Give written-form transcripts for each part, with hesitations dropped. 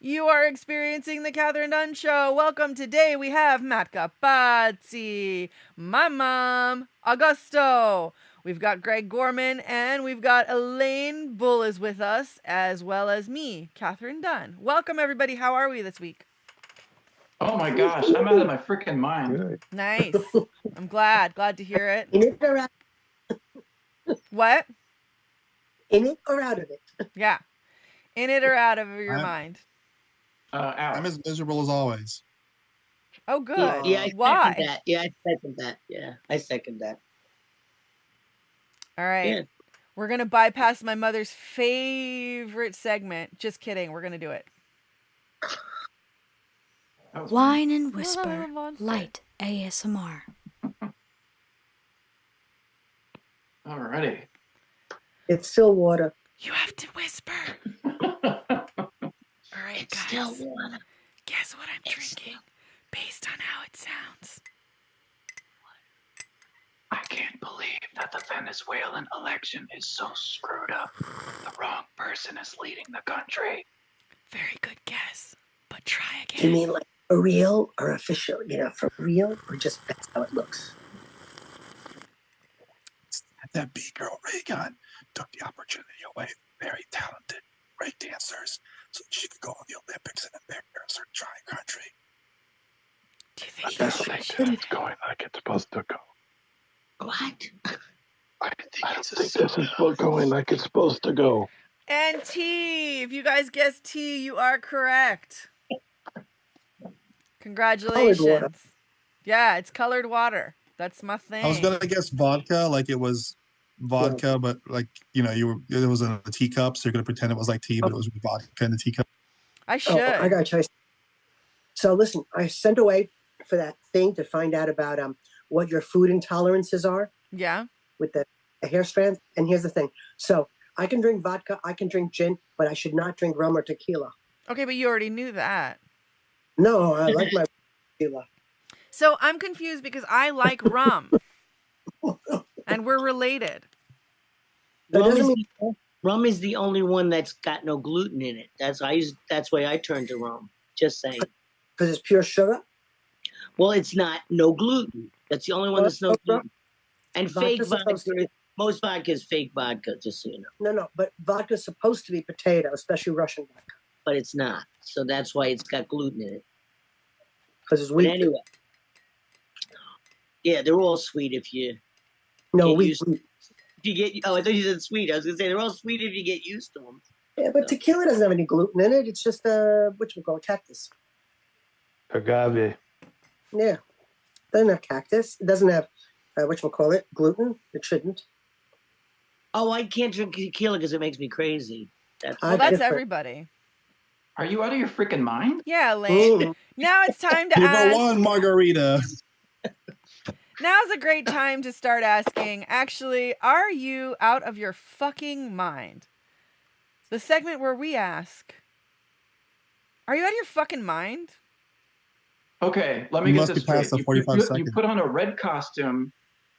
You are experiencing the Kathryn Dunn Show. Welcome. Today we have Matt Capazzi, my mom, Augusto. We've got Greg Gorman, and we've got Elaine Bull is with us, as well as me, Kathryn Dunn. Welcome, everybody. How are we this week? Oh my gosh, I'm out of my freaking mind. Good. Nice. I'm glad to hear it. In it or out? What? In it or out of it? Yeah. In it or out of your mind? Out. I'm as miserable as always. Oh, good. Yeah, I Why? second that. Yeah, I second that. Yeah, I second that. All right. Yeah. We're going to bypass my mother's favorite segment. Just kidding. We're going to do it. Whine and whisper, light ASMR. Alrighty. It's still water. You have to whisper. All right, It's guys. still water. Guess what I'm drinking based on how it sounds. I can't believe that the Venezuelan election is so screwed up. The wrong person is leading the country. Very good guess, but try Do you again. mean like for real or official? You know, for real or just that's how it looks? That B-girl Reagan took the opportunity away from very talented break dancers so she could go on the Olympics and embarrass her dry country. Do you think I you think should? it's going like it's supposed to go. What? I think this is going like it's supposed to go. And T. If you guys guessed T, you are correct. Congratulations. Yeah, it's colored water. That's my thing. I was gonna guess vodka, like it was vodka, but like it was in a teacup, so you're gonna pretend it was like tea, but it was vodka in the teacup. I should. Oh, I gotta tell you. So listen, I sent away for that thing to find out about what your food intolerances are Yeah. with the hair strands. And here's the thing. So I can drink vodka, I can drink gin, but I should not drink rum or tequila. Okay, but you already knew that. No, I like my tequila. So I'm confused because I like rum. And we're related. That Rum doesn't is, mean the, rum is the only one that's got no gluten in it. That's why I turned to rum. Just saying. because it's pure sugar. Well, it's not no gluten. That's the only one that's no gluten. And fake Vodka's vodka. supposed to be- Most vodka is fake vodka, just so you know. No, but vodka's supposed to be potato, especially Russian vodka, But it's not. So that's why it's got gluten in it. because it's But wheat. anyway. Yeah, they're all sweet if you No, get wheat. used if you get. Oh, I thought you said sweet. I was gonna say they're all sweet if you get used to them. Yeah, but tequila doesn't have any gluten in it. It's just what you call cactus. Agave. Yeah, doesn't have cactus. It doesn't have gluten. It shouldn't. Oh, I can't drink tequila because it makes me crazy. That's Well, that's different. everybody. Are you out of your freaking mind? Yeah, Elaine. Mm. Now it's time to Give her ask. one margarita. Now's a great time to start asking, actually, are you out of your fucking mind? The segment where we ask, are you out of your fucking mind? Okay, let me You get must this be past straight. the 45 you seconds. put on a red costume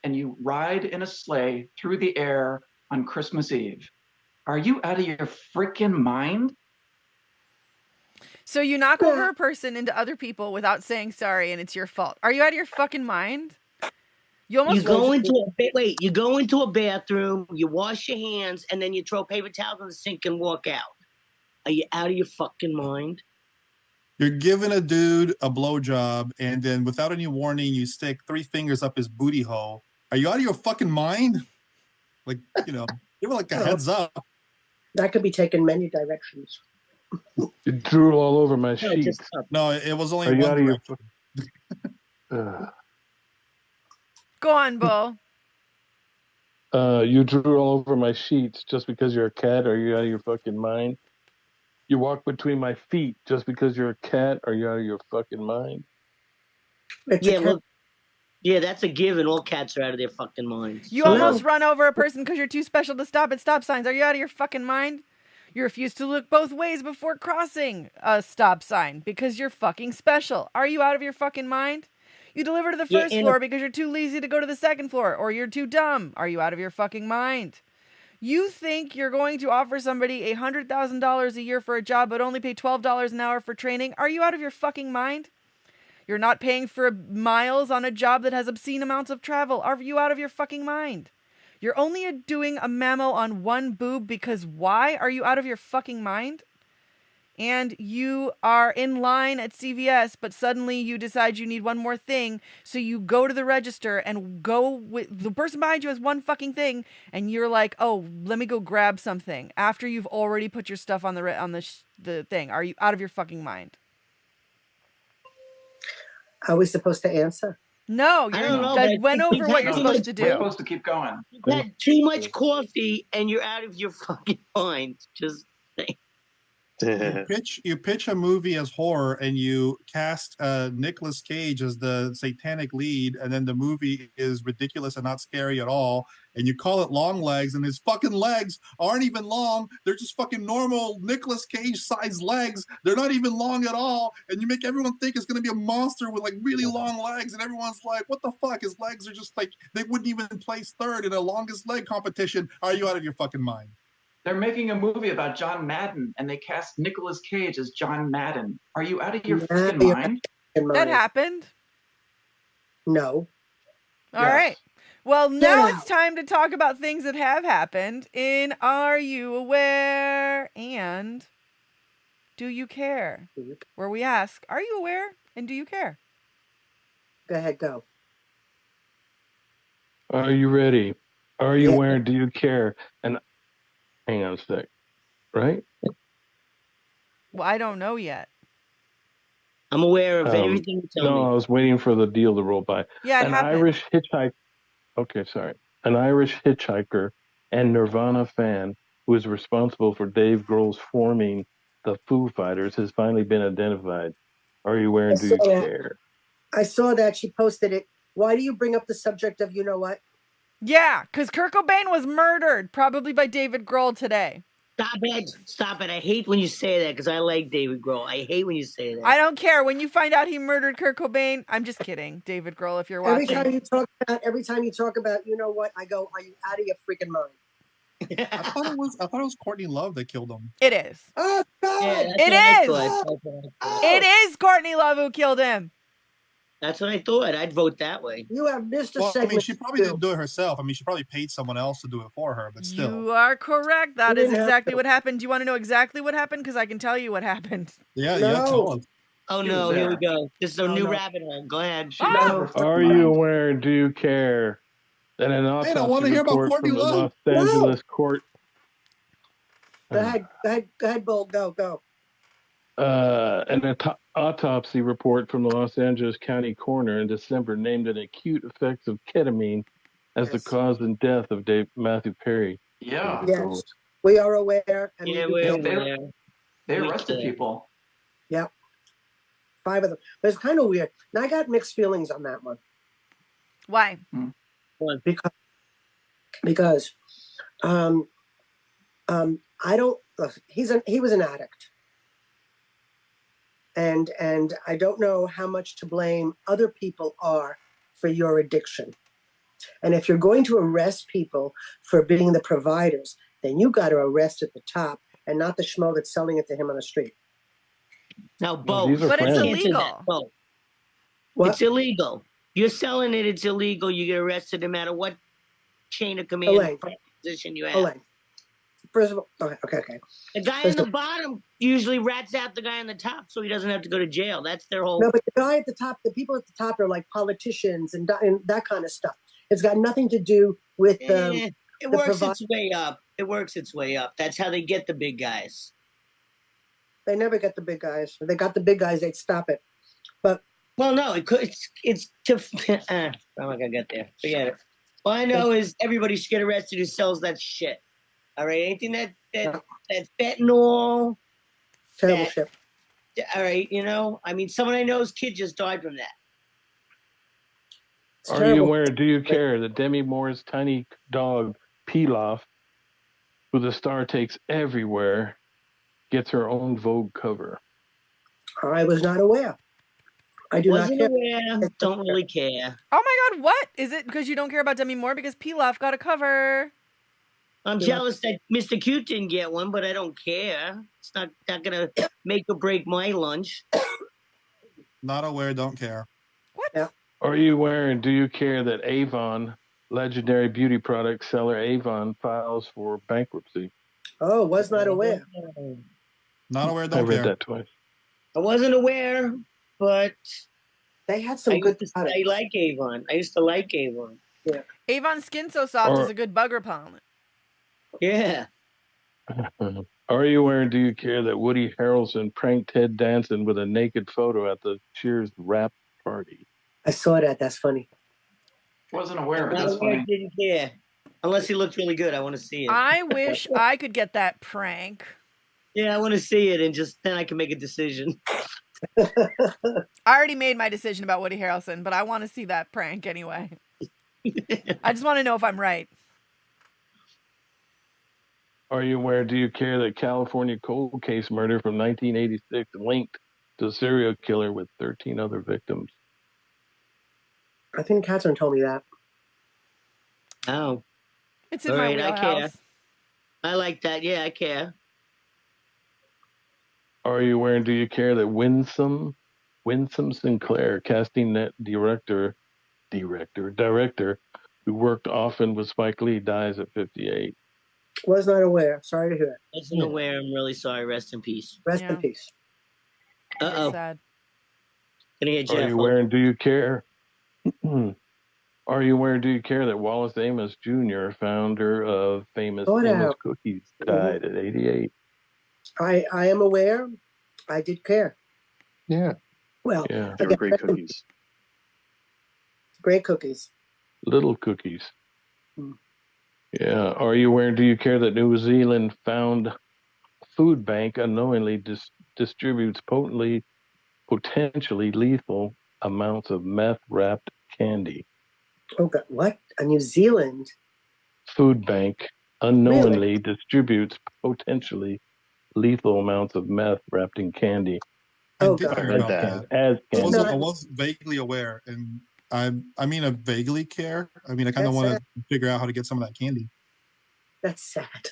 and you ride in a sleigh through the air on Christmas Eve. Are you out of your freaking mind? So you knock over a person into other people without saying sorry and it's your fault. Are you out of your fucking mind? You almost You go into a bathroom, you wash your hands, and then you throw paper towels in the sink and walk out. Are you out of your fucking mind? You're giving a dude a blowjob, and then without any warning, you stick 3 fingers up his booty hole. Are you out of your fucking mind? Like, give it like a heads up. That could be taken many directions. You drool all over my No, sheets. just No, it was only Are you one out of your direction. Go on, Bull. You drool all over my sheets just because you're a cat? Are you out of your fucking mind? You walk between my feet just because you're a cat? Are you out of your fucking mind? It's yeah, a cat. look. Yeah, that's a given. All cats are out of their fucking minds. You So- almost run over a person because you're too special to stop at stop signs. Are you out of your fucking mind? You refuse to look both ways before crossing a stop sign because you're fucking special. Are you out of your fucking mind? You deliver to the Yeah, first and- floor because you're too lazy to go to the second floor, or you're too dumb. Are you out of your fucking mind? You think you're going to offer somebody $100,000 a year for a job but only pay $12 an hour for training? Are you out of your fucking mind? You're not paying for miles on a job that has obscene amounts of travel. Are you out of your fucking mind? You're only doing a mammo on one boob because why? Are you out of your fucking mind? And you are in line at CVS, but suddenly you decide you need one more thing. So you go to the register and go with the person behind you has one fucking thing. And you're like, oh, let me go grab something after you've already put your stuff on the thing. Are you out of your fucking mind? Are we supposed to answer? No, I don't know, I but went over what you're you've supposed to We're do. supposed to keep going. You've had too much coffee and you're out of your fucking mind. Just You pitch a movie as horror and you cast Nicolas Cage as the satanic lead, and then the movie is ridiculous and not scary at all, and you call it Long Legs, and his fucking legs aren't even long. They're just fucking normal Nicolas Cage sized legs. They're not even long at all, and you make everyone think it's going to be a monster with like really long legs, and everyone's like, what the fuck? His legs are just like, they wouldn't even place third in a longest leg competition. Are you out of your fucking mind? They're making a movie about John Madden, and they cast Nicolas Cage as John Madden. Are you out of your freaking mind? That happened. No. All right. Well, now it's time to talk about things that have happened in Are You Aware and Do You Care? Where we ask, are you aware and do you care? Go ahead, go. Are you ready? Are you aware? Do you care? And hang on a sec. Right? Well, I don't know yet. I'm aware of everything you tell me. No, I was waiting for the deal to roll by. Yeah, it happened. Irish hitchhiker. Okay, sorry. An Irish hitchhiker and Nirvana fan who is responsible for Dave Grohl's forming the Foo Fighters has finally been identified. Are you aware and do you care? I saw that. She posted it. Why do you bring up the subject of you know what? Yeah, because Kurt Cobain was murdered, probably by David Grohl today. Stop it. I hate when you say that because I like David Grohl. I hate when you say that. I don't care. When you find out he murdered Kurt Cobain, I'm just kidding, David Grohl, if you're watching. Every time you talk about you know what, I go, are you out of your freaking mind? I thought it was Courtney Love that killed him. It is. Oh God! Yeah, it is Courtney Love who killed him. That's what I thought. I'd vote that way. You have missed a Well, segment. I mean, she probably didn't do it herself. I mean, she probably paid someone else to do it for her, but still. You are correct. That is exactly what happened. Do you want to know exactly what happened? Because I can tell you what happened. Yeah, tell us. Oh, no, here we go. This is a new rabbit hole. Go ahead. Are you aware and do you care that an autopsy report from the Los Angeles court... Go ahead, Bull. Go. An autopsy report from the Los Angeles County coroner in December named an acute effects of ketamine as the cause and death of Matthew Perry. Yeah. Yes, we are aware. And we're aware. They arrested people. Yeah. 5 of them. But it's kind of weird. Now I got mixed feelings on that one. Why? Because I don't. He was an addict. And I don't know how much to blame other people are for your addiction. And if you're going to arrest people for being the providers, then you got to arrest at the top and not the schmo that's selling it to him on the street. Now, both. But it's illegal. It's illegal. You're selling it, it's illegal. You get arrested no matter what chain of command position you have. Elaine. First of all, okay. The guy in the bottom usually rats out the guy on the top so he doesn't have to go to jail. That's their whole... No, but the guy at the top, the people at the top are like politicians and that kind of stuff. It's got nothing to do with it works its way up. It works its way up. That's how they get the big guys. They never get the big guys. If they got the big guys, they'd stop it. But well, no, it's to... I'm not going to get there. Forget it. All I know is everybody should get arrested who sells that shit. All right, anything that's fentanyl. Terrible shit. All right, I mean, someone I know's kid just died from that. Are you aware, do you care that Demi Moore's tiny dog, Pilaf, who the star takes everywhere, gets her own Vogue cover? I was not aware. I do Wasn't not care. Aware, don't really care. Oh my God, what? Is it because you don't care about Demi Moore? Because Pilaf got a cover. I'm jealous that Mr. Cute didn't get one, but I don't care. It's not gonna make or break my lunch. Not aware, don't care. What? Yeah. Are you aware and do you care that Avon, legendary beauty product seller Avon, files for bankruptcy? Oh, was not aware. Not aware, I don't read care. that twice. I wasn't aware, but They had some good products. I like Avon. I used to like Avon. Yeah. Avon Skin So Soft is a good bug repellent. Yeah. Are you aware and do you care that Woody Harrelson pranked Ted Danson with a naked photo at the Cheers wrap party? I saw that. That's funny. Wasn't aware, but Not that's aware, funny. didn't care. Unless he looked really good. I want to see it. I wish I could get that prank. Yeah, I want to see it, and just then I can make a decision. I already made my decision about Woody Harrelson, but I want to see that prank anyway. I just want to know if I'm right. Are you aware, do you care that California cold case murder from 1986 linked to a serial killer with 13 other victims? I think Kathryn told me that. Oh. It's in All my right, I care. wheelhouse. I like that. Yeah, I care. Are you aware and do you care that Winsome Sinclair, casting net director, who worked often with Spike Lee, dies at 58? Was not aware. Sorry to hear it. Wasn't aware. I'm really sorry. Rest in peace. Rest in peace. Uh-oh. Sad. Gonna get Are Jeff. you aware and do you care? Are you aware and do you care that Wallace Amos Jr., founder of famous Amos Cookies, died at 88? I am aware. I did care. Yeah. Well, yeah, they were great cookies. Great cookies. Little cookies. Yeah. Are you aware and do you care that New Zealand found food bank unknowingly distributes potentially lethal amounts of meth-wrapped candy? Oh, God. What? A New Zealand? Food bank unknowingly distributes potentially lethal amounts of meth wrapped in candy. I did hear about that. As candy. I was vaguely aware, and I mean, I vaguely care. I mean, I kind of want to figure out how to get some of that candy. That's sad.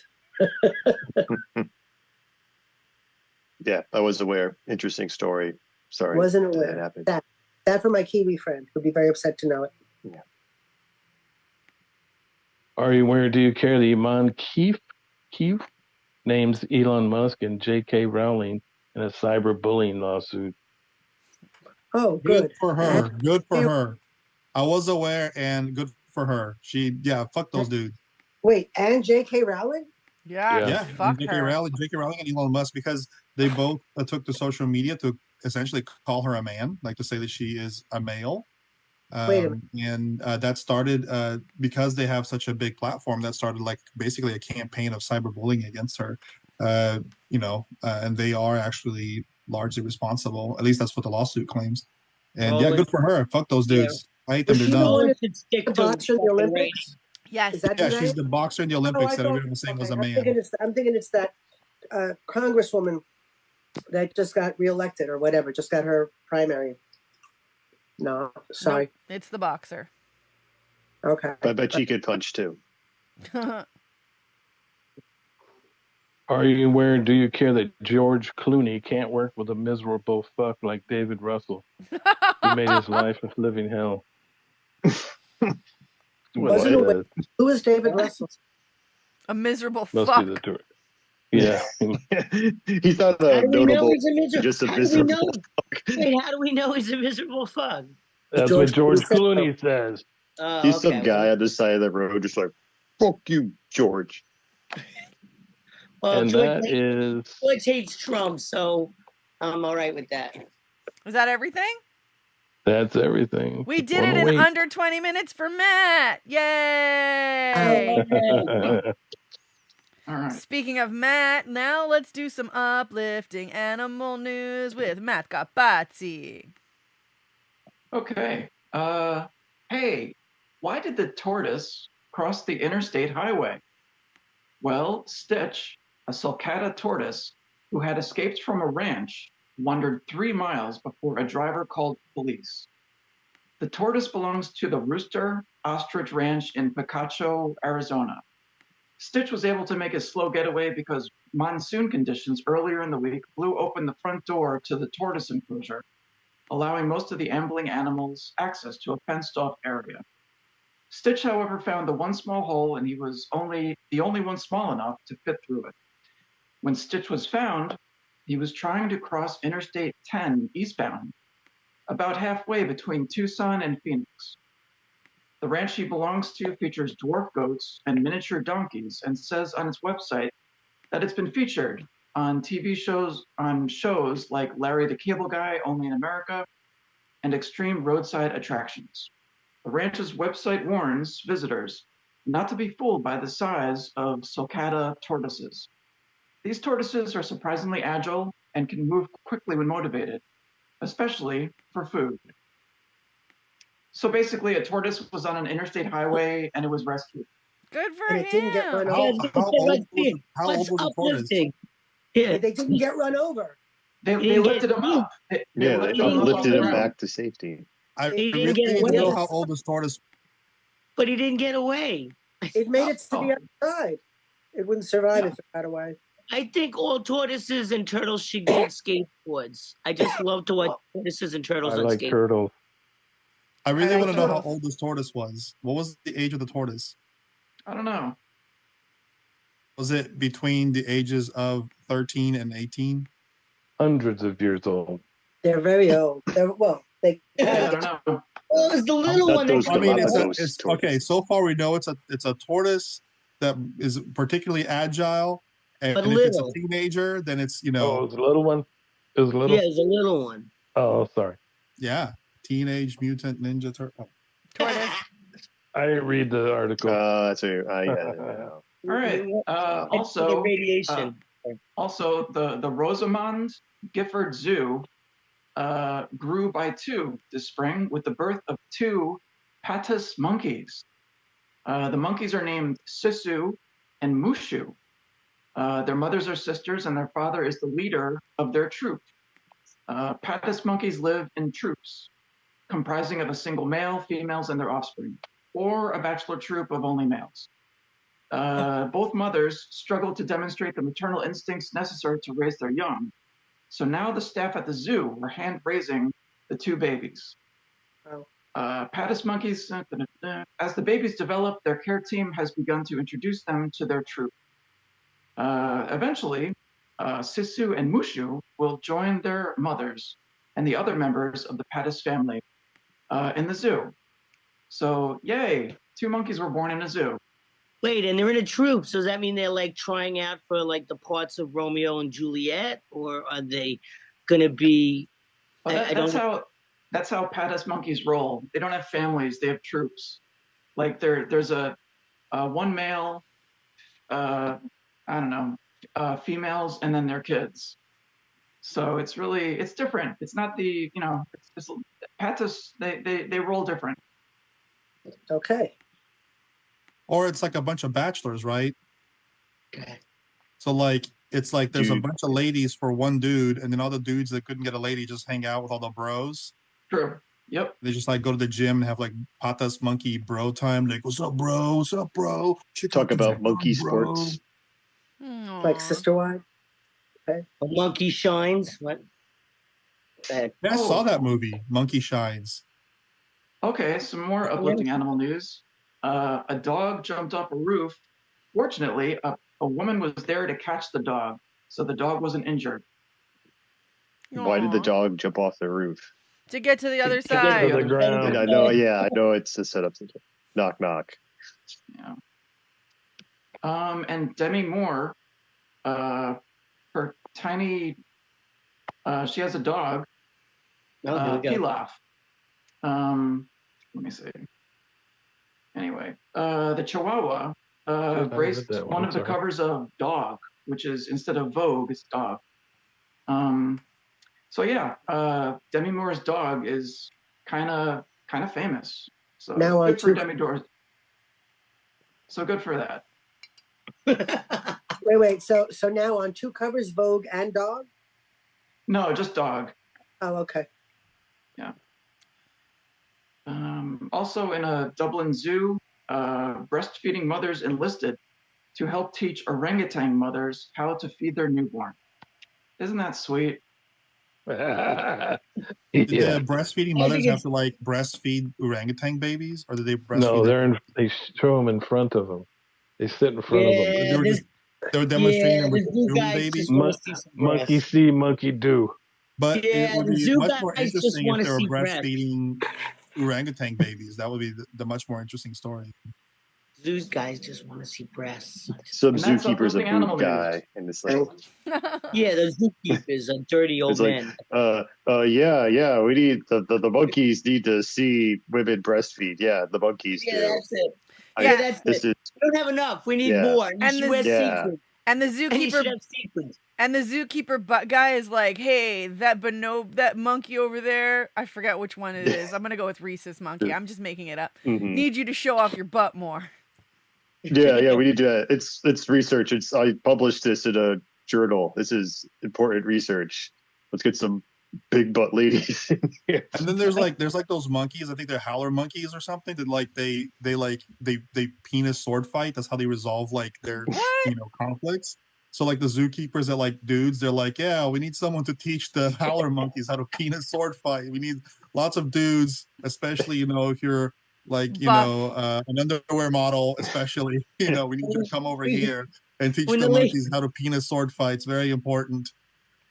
Yeah, I was aware. Interesting story. Sorry. Wasn't aware. That happened. That for my Kiwi friend who'd be very upset to know it. Yeah. Are you aware? Do you care? The Iman Keefe names Elon Musk and J.K. Rowling in a cyberbullying lawsuit. Oh, good for her. Good for her. I was aware, and good for her. Fuck those dudes. Wait, and J.K. Rowling? Yeah. Fuck J.K. her. Rowling and Elon Musk, because they both took to social media to essentially call her a man, like to say that she is a male. And that started because they have such a big platform. That started like basically a campaign of cyberbullying against her. And they are actually largely responsible. At least that's what the lawsuit claims. And good for her. Fuck those dudes. I hate them. They're dumb. The boxer in the Olympics? Yes. She's the boxer in the Olympics that everyone was saying was a man. I'm thinking it's that congresswoman that just got reelected or whatever, just got her primary. No, sorry. Nope, it's the boxer. Okay. I bet she could punch too. Are you aware? Do you care that George Clooney can't work with a miserable fuck like David Russell? He made his life a living hell. Who is David Russell? A miserable Must fuck. be the tour. Yeah. He's not a notable, just a miserable fuck. Wait, how do we know he's a miserable fuck? That's what George Clooney says. He's some guy on the side of the road, just like, fuck you, George. Well, And George hates Trump, so I'm all right with that. Was that everything? That's everything. We did it in under 20 minutes for Matt. Yay! All right. Speaking of Matt, now let's do some uplifting animal news with Matt Capazzi. Okay. Hey, why did the tortoise cross the interstate highway? Well, Stitch, a sulcata tortoise who had escaped from a ranch, wandered 3 miles before a driver called police. The tortoise belongs to the Rooster Ostrich Ranch in Picacho, Arizona. Stitch was able to make a slow getaway because monsoon conditions earlier in the week blew open the front door to the tortoise enclosure, allowing most of the ambling animals access to a fenced-off area. Stitch, however, found the one small hole, and he was the only one small enough to fit through it. When Stitch was found, he was trying to cross Interstate 10 eastbound, about halfway between Tucson and Phoenix. The ranch he belongs to features dwarf goats and miniature donkeys and says on its website that it's been featured on TV shows like Larry the Cable Guy, Only in America, and extreme roadside attractions. The ranch's website warns visitors not to be fooled by the size of sulcata tortoises. These tortoises are surprisingly agile and can move quickly when motivated, especially for food. So basically, a tortoise was on an interstate highway and it was rescued. Good for And him. it didn't get run How over. old was the tortoise? Yeah. They didn't get run over. They didn't lifted get him up. They Lifted him back to safety. I He really didn't get need to know away. how old this tortoise. But he didn't get away. It made it to Oh. the other side. It wouldn't survive Yeah. if it got away. I think all tortoises and turtles should get skateboards. I just love to watch tortoises and turtles I on like skateboards. turtles. I really like want to know how turtles. old this tortoise was. What was the age of the tortoise? I don't know. Was it between the ages of 13 and 18? Hundreds of years old. They're very old. They I don't know. Oh, it's the little Not one. those They I mean, Galapagos it's tortoise. okay. So far, we know it's a tortoise that is particularly agile, and But if it's a little. teenager, then it's Oh, it was a little one? It was little? Yeah, it's a little one. Oh, sorry. yeah, Teenage Mutant Ninja Turtle. Tortoise. I didn't read the article. That's a, yeah. All right. The radiation. Also, the Rosamond Gifford Zoo grew by 2 this spring with the birth of 2 patas monkeys. The monkeys are named Sisu and Mushu. Their mothers are sisters, and their father is the leader of their troop. Patas monkeys live in troops, comprising of a single male, females, and their offspring, or a bachelor troop of only males. Both mothers struggled to demonstrate the maternal instincts necessary to raise their young. So now the staff at the zoo are hand-raising the 2 babies. Patas monkeys, as the babies develop, their care team has begun to introduce them to their troop. Eventually, Sisu and Mushu will join their mothers and the other members of the Patas family in the zoo. So, yay, 2 monkeys were born in a zoo. Wait, and they're in a troop. So does that mean they're like trying out for like the parts of Romeo and Juliet, or are they going to be? Well, that's how Patas monkeys roll. They don't have families; they have troops. Like there's a one male, females, and then their kids. So it's different. It's not it's Patas. They roll different. Okay. Or it's like a bunch of bachelors, right? Okay. So like it's like there's a Dude. bunch of ladies for one dude, and then all the dudes that couldn't get a lady just hang out with all the bros. True. Yep. They just like go to the gym and have like Patas monkey bro time. Like, what's up, bro? What's up, bro? Talk about monkey sports. Like Sister Wives. A monkey shines. What? Yeah, I saw that movie, Monkey Shines. Okay, some more uplifting animal news. A dog jumped off a roof. Fortunately, a woman was there to catch the dog, so the dog wasn't injured. Why did the Aw. dog jump off the roof? To get to the other To get to side. the The ground. I know it's a setup. Knock, knock. Yeah. And Demi Moore, her tiny, she has a dog, Pilaf. Let me see. Anyway, the Chihuahua graced that one one, of the sorry. covers of Dog, which is instead of Vogue, it's Dog. So yeah, Demi Moore's dog is kind of famous. So Now on good for two- Demi Moore. So good for that. Wait. So now on 2 covers, Vogue and Dog? No, just Dog. Oh, okay. Also in a Dublin zoo, breastfeeding mothers enlisted to help teach orangutan mothers how to feed their newborn. Isn't that sweet? Did the breastfeeding mothers have to like breastfeed orangutan babies, or did they breastfeed? No, they show them in front of them. They sit in front of them. They were demonstrating them with the human babies. Monkey see, monkey do. But it would be much more interesting if they were breastfeeding orangutan babies. That would be the much more interesting story. Zoo guys just want to see breasts. Some zookeeper's a boob guy, and it's like, yeah, the zookeepers are dirty old men. Yeah. We need the monkeys need to see women breastfeed. Yeah, the monkeys do. That's it. That's it. We don't have enough. We need more. And the zookeeper guy is like, hey, that monkey over there, I forget which one it is. I'm gonna go with rhesus monkey. I'm just making it up. Mm-hmm. Need you to show off your butt more. Yeah, we need to. It's research. I published this in a journal. This is important research. Let's get some big butt ladies in here. And then there's like those monkeys. I think they're howler monkeys or something. That like they penis sword fight. That's how they resolve like their conflicts. So like the zookeepers are like dudes. They're like, yeah, we need someone to teach the howler monkeys how to penis sword fight. We need lots of dudes, especially if you're like an underwear model, especially we need you to come over here and teach the monkeys how to penis sword fight. It's very important.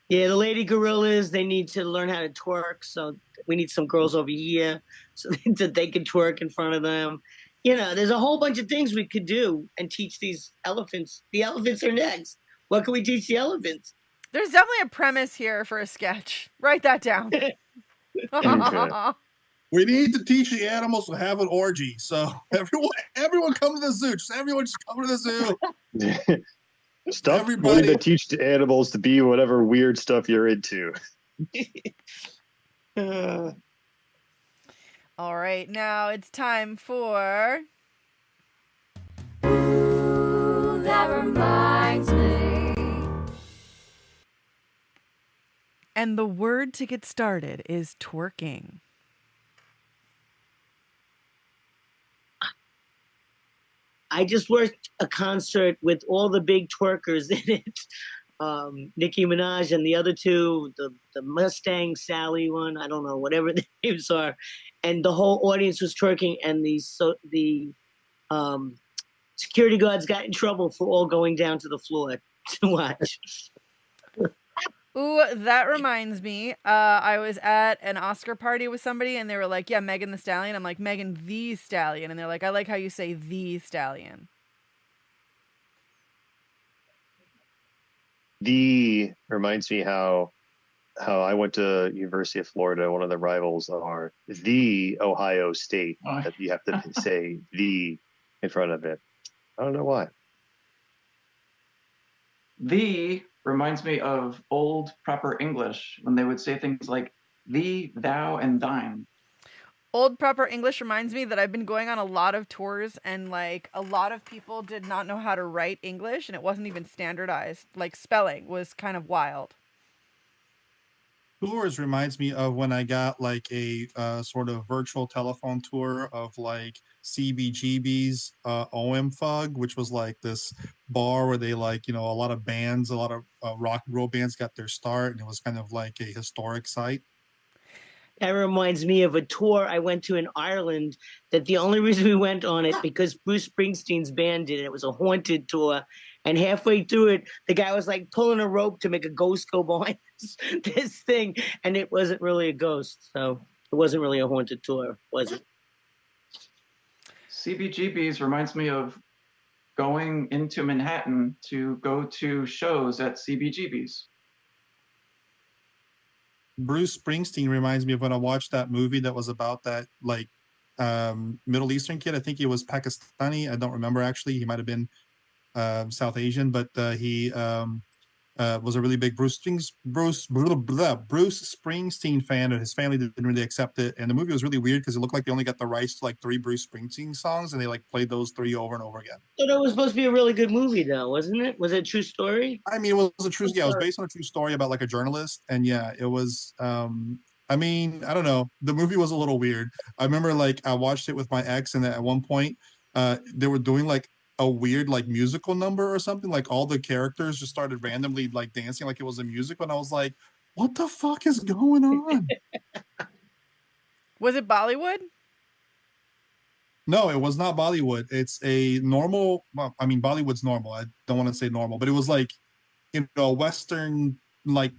Yeah, the lady gorillas, they need to learn how to twerk. So we need some girls over here so that they can twerk in front of them. There's a whole bunch of things we could do and teach these elephants. The elephants are next. What can we teach the elephants? There's definitely a premise here for a sketch. Write that down. We need to teach the animals to have an orgy. So everyone come to the zoo. Everyone just come to the zoo. We need to teach the animals to be whatever weird stuff you're into. All right, now it's time for... Ooh, that reminds me. And the word to get started is twerking. I just worked a concert with all the big twerkers in it. Nicki Minaj and the other two, the Mustang Sally one, I don't know, whatever the names are. And the whole audience was twerking, and the security guards got in trouble for all going down to the floor to watch. Ooh, that reminds me. I was at an Oscar party with somebody, and they were like, yeah, Megan the Stallion. I'm like, Megan the Stallion. And they're like, I like how you say the Stallion. The reminds me how I went to University of Florida. One of the rivals are the Ohio State. That you have to say the in front of it. I don't know why. The reminds me of old proper English when they would say things like thee, thou, and thine. Old proper English reminds me that I've been going on a lot of tours, and like a lot of people did not know how to write English, and it wasn't even standardized. Like spelling was kind of wild. Tours reminds me of when I got like a sort of virtual telephone tour of like CBGB's OM which was like this bar where they like, a lot of bands, a lot of rock and roll bands got their start, and it was kind of like a historic site. That reminds me of a tour I went to in Ireland that the only reason we went on it because Bruce Springsteen's band did it. It was a haunted tour. And halfway through it, the guy was like pulling a rope to make a ghost go behind this thing. And it wasn't really a ghost. So it wasn't really a haunted tour, was it? CBGB's reminds me of going into Manhattan to go to shows at CBGB's. Bruce Springsteen reminds me of when I watched that movie that was about that like Middle Eastern kid. I think he was Pakistani. I don't remember actually. He might have been South Asian, but he was a really big Bruce Springsteen fan, and his family didn't really accept it. And the movie was really weird because it looked like they only got the rights to like 3 Bruce Springsteen songs, and they like played those 3 over and over again. So that was supposed to be a really good movie, though, wasn't it? Was it a true story? I mean, it was a true. Yeah, it was based on a true story about like a journalist, and yeah, it was. I mean, I don't know. The movie was a little weird. I remember like I watched it with my ex, and at one point, they were doing like a weird like musical number or something. Like all the characters just started randomly like dancing like it was a musical, and I was like, what the fuck is going on? Was it Bollywood? No, it was not Bollywood. It's a normal, well, I mean, Bollywood's normal. I don't want to say normal, but it was like, a Western like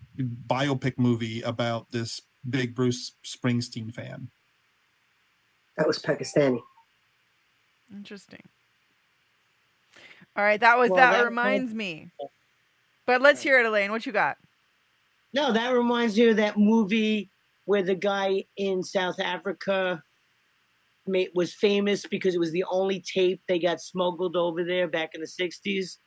biopic movie about this big Bruce Springsteen fan. That was Pakistani. Interesting. All right, that reminds me. But let's hear it, Elaine. What you got? No, that reminds me of that movie where the guy in South Africa was famous because it was the only tape they got smuggled over there back in the 60s.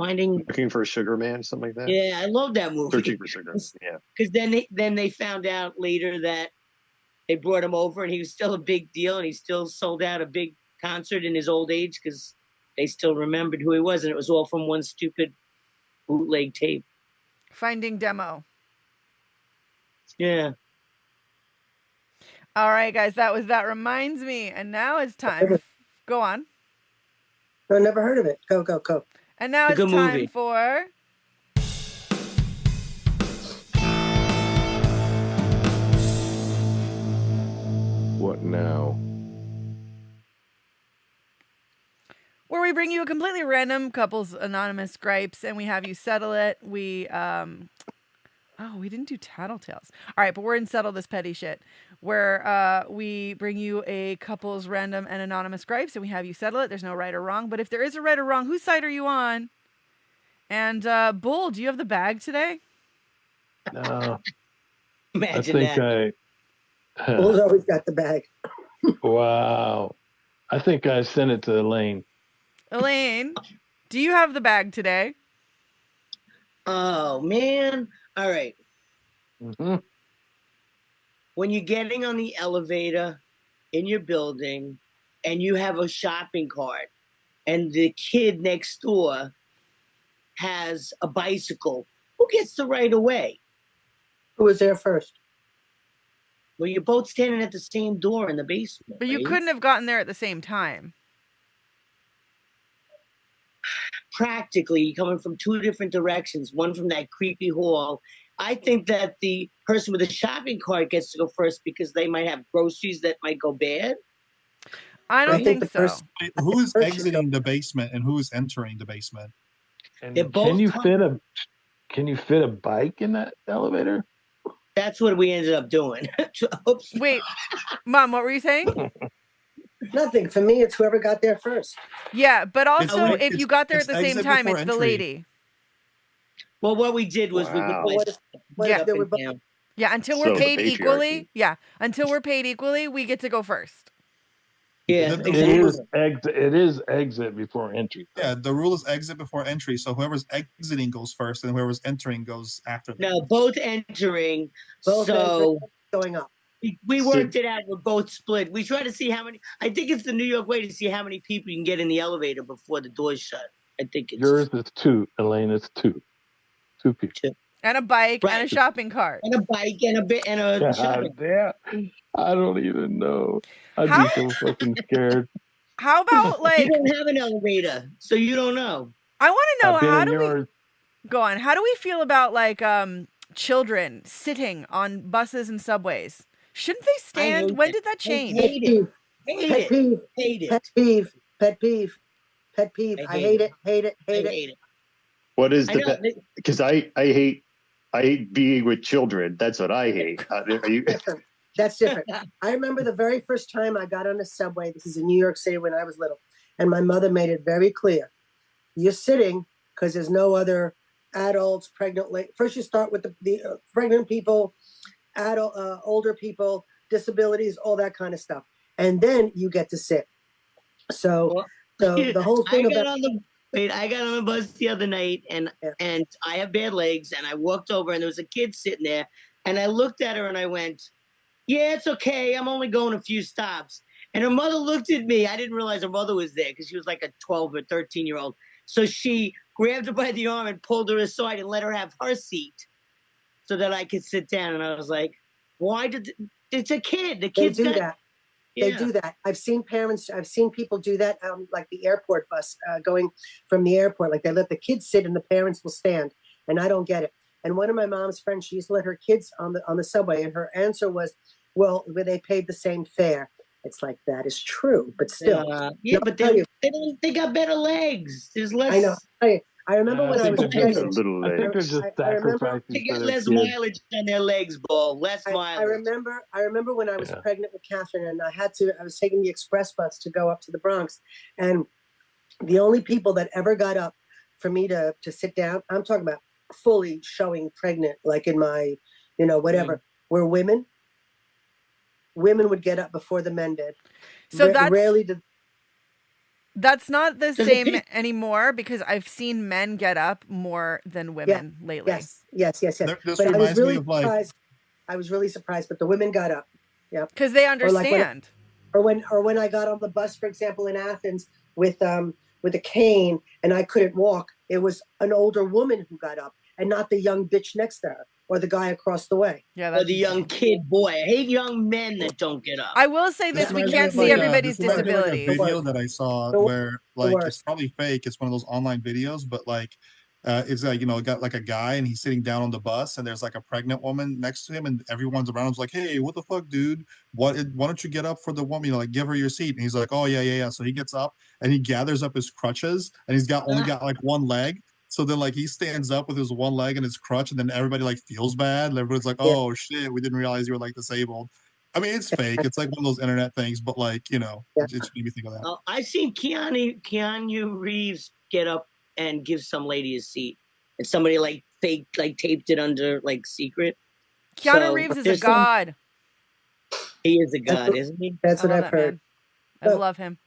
Finding Looking for a sugar man, something like that. Yeah, I love that movie. Searching for sugar. Yeah. Because then they found out later that they brought him over and he was still a big deal and he still sold out a big concert in his old age because they still remembered who he was, and it was all from one stupid bootleg tape. Finding Demo. Yeah. All right, guys, that reminds me, and now it's time. Go on. No, never heard of it. Go. And now it's time movie. for What now? where we bring you a completely random couple's anonymous gripes and we have you settle it. We didn't do tattletales. All right, but we're in Settle This Petty Shit, where we bring you a couple's random and anonymous gripes and we have you settle it. There's no right or wrong, but if there is a right or wrong, whose side are you on? And Bull, do you have the bag today? No. Imagine I think Bull's always got the bag. Wow. I think I sent it to Elaine. Elaine, do you have the bag today? Oh, man. All right. Mm-hmm. When you're getting on the elevator in your building and you have a shopping cart and the kid next door has a bicycle, who gets the right of way? Who was there first? Well, you're both standing at the same door in the basement. But you right? couldn't have gotten there at the same time. Practically coming from two different directions, one from that creepy hall. I think that the person with the shopping cart gets to go first because they might have groceries that might go bad. I don't think so. Who is exiting the basement and who is entering the basement? And They're both can you fit a bike in that elevator? That's what we ended up doing. Oops. Wait, Mom, what were you saying? Nothing. For me, it's whoever got there first. Yeah, but also It's- if you got there at it's the same exit time, before it's the entry. lady. Well, what we did was we Wow. would What if Yeah. they were both? Yeah, until So we're the paid equally. patriarchy. Yeah, until we're paid equally, we get to go first. Yeah, The- It is exit before entry. Yeah, the rule is exit before entry. So whoever's exiting goes first, and whoever's entering goes after them. No, both entering. Both So going up. we worked it out. We're both split. We try to see how many. I think it's the New York way to see how many people you can get in the elevator before the doors shut. I think it's Yours is two, Elaine. It's two. Two people. And a bike and a Right. shopping cart. and a bike and a God shopping. damn. I don't even know. I'd How- be so fucking scared. How about You like don't have an elevator, so you don't know. I want to know I've been how in do we yours. go on? How do we feel about like children sitting on buses and subways? Shouldn't they stand? hate When it. did that I change? hate it. Hate Pet it. peeve. Hate it. Pet peeve. Pet peeve. Pet peeve. I I hate hate it. it. Hate it. I Hate it. hate it. What is I the know. because I hate being with children. That's what I hate. Are you? Different. That's different. I remember the very first time I got on a subway. This is in New York City when I was little, and my mother made it very clear: you're sitting because there's no other adults, pregnant. First, you start with the pregnant people, adult, older people, disabilities, all that kind of stuff, and then you get to sit. So, the whole I thing got about on the bus the other night, and Yeah. and I have bad legs, and I walked over, and there was a kid sitting there, and I looked at her, and I went, "Yeah, it's okay. I'm only going a few stops." And her mother looked at me. I didn't realize her mother was there because she was like a 12 or 13-year-old. So she grabbed her by the arm and pulled her aside and let her have her seat so that I could sit down. And I was like, "Why did it's a kid? The they kid's do got that. They do that. I've seen people do that, like the airport bus going from the airport. Like they let the kids sit and the parents will stand, and I don't get it. And one of my mom's friends, she used to let her kids on the subway, and her answer was, "Well, they paid the same fare." It's like that is true, but still. But they got better legs. There's less. I know. I remember when I was pregnant. I think they're just sacrificing They get for their less kids. mileage on their legs, Bull. Less mileage. I remember when I was pregnant with Kathryn, and I was taking the express bus to go up to the Bronx, and the only people that ever got up for me to sit down, I'm talking about fully showing pregnant, like in my, whatever, were women. Women would get up before the men did. So that's rarely did. That's not the same anymore because I've seen men get up more than women lately. Yes. This But I was reminds me really of like surprised. I was really surprised, but the women got up. Yeah, because they understand. Or when I got on the bus, for example, in Athens with a cane and I couldn't walk, it was an older woman who got up and not the young bitch next to her or the guy across the way. Yeah, or the young kid boy. I hate young men that don't get up. I will say this: we can't see everybody's disabilities. Like a video that I saw where like it's probably fake. It's one of those online videos, but like it's like got like a guy and he's sitting down on the bus and there's like a pregnant woman next to him and everyone's around him's like, hey, what the fuck, dude? Why don't you get up for the woman? Like give her your seat. And he's like, oh yeah. So he gets up and he gathers up his crutches and he's only got like one leg. So then like he stands up with his one leg and his crutch and then everybody like feels bad. And everybody's like, oh shit, we didn't realize you were like disabled. I mean, it's fake. It's like one of those internet things, but like, it just made me think of that. I've seen Keanu Reeves get up and give some lady a seat. And somebody like taped it under like secret. Keanu Reeves is a god. He is a god, isn't he? That's what I've heard. I love him.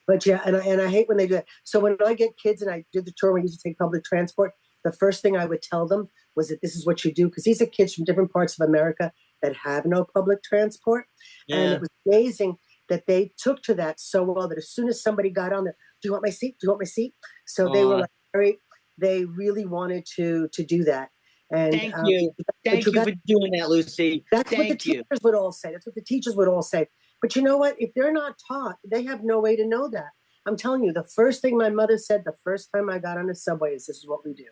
But yeah, and I hate when they do that. So when I get kids and I did the tour, we used to take public transport. The first thing I would tell them was that this is what you do. Because these are kids from different parts of America that have no public transport. Yeah. And it was amazing that they took to that so well that as soon as somebody got on there, do you want my seat? Do you want my seat? So they were like, they really wanted to do that. And thank you. Thank you for doing that, Lucy. That's what the teachers would all say. That's what the teachers would all say. But you know what? If they're not taught, they have no way to know that. I'm telling you, the first thing my mother said the first time I got on a subway is this is what we do.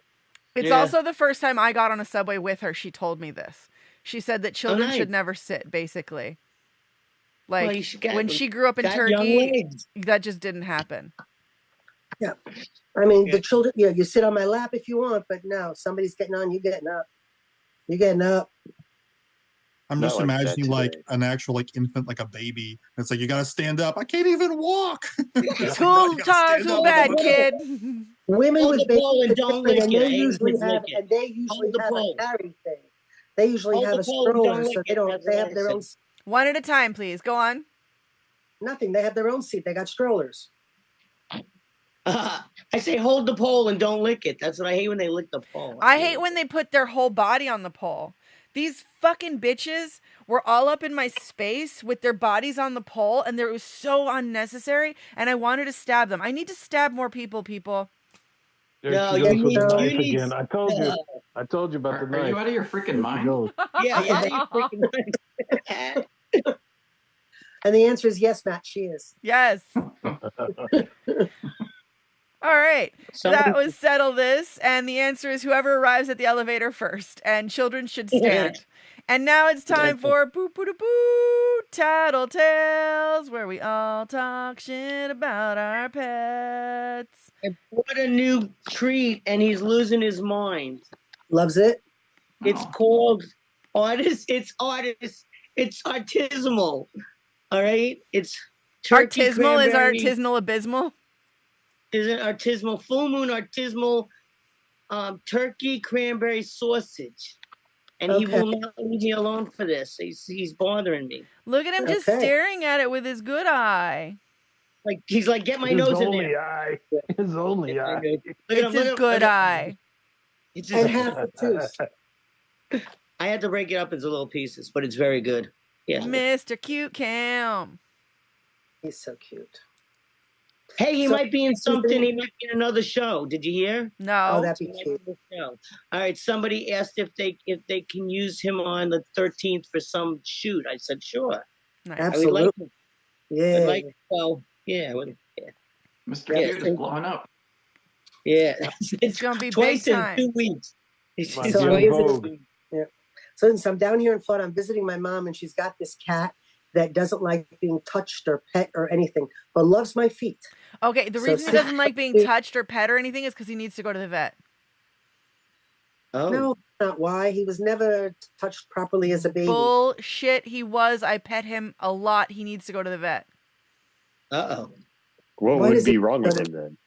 It's also the first time I got on a subway with her. She told me this. She said that children should never sit, basically. Like, when she grew up in Turkey, that just didn't happen. Yeah. I mean, the children, you sit on my lap if you want, but no, somebody's getting on, you're getting up. You're getting up. I'm just imagining like an actual like infant, like a baby. It's like, you got to stand up. I can't even walk. Too bad, kid. Women with babies, and they usually have a carry thing. They usually have a stroller, so they have their own. One at a time, please. Go on. Nothing. They have their own seat. They got strollers. I say hold the pole and don't lick it. That's what I hate when they lick the pole. I hate when they put their whole body on the pole. These fucking bitches were all up in my space with their bodies on the pole, and it was so unnecessary, and I wanted to stab them. I need to stab more people. No, you need again. I told you about the knife. Are you out of your freaking mind? Yeah, out of your freaking mind. And the answer is yes, Matt, she is. Yes. All right. That was settle this. And the answer is whoever arrives at the elevator first. And children should stand. And now it's time for boo Tattletales, where we all talk shit about our pets. I bought a new treat and he's losing his mind. Loves it. It's called Artist. It's Artist. It's artisanal. All right. It's turkey artisanal is artisanal abysmal. Is an artisanal full moon artisanal turkey cranberry sausage. And he will not leave me alone for this. He's bothering me. Look at him just staring at it with his good eye. Like he's like, get my nose in there. His only eye. It's his good eye. It's just half a tooth. I had to break it up into little pieces, but it's very good. Yeah. Mr. Cute Cam. He's so cute. Hey, he might be in something. He might be in another show. Did you hear? No. Oh, that'd be cute. All right. Somebody asked if they can use him on the 13th for some shoot. I said, sure. Nice. Absolutely. Yeah. I'd like, well, yeah, well, yeah, Mr. Yeah, Cute is blowing up. yeah. It's gonna be twice big in time. 2 weeks. It's Might So be I'm on visiting. Vogue. Yeah. So I'm down here in Florida. I'm visiting my mom, and she's got this cat that doesn't like being touched or pet or anything, but loves my feet. Okay, the So reason he doesn't like being touched or pet or anything is because he needs to go to the vet. Oh, No, not why. He was never touched properly as a baby. Bullshit, he was. I pet him a lot. He needs to go to the vet. uh-oh. What Why would does be it- wrong with him then?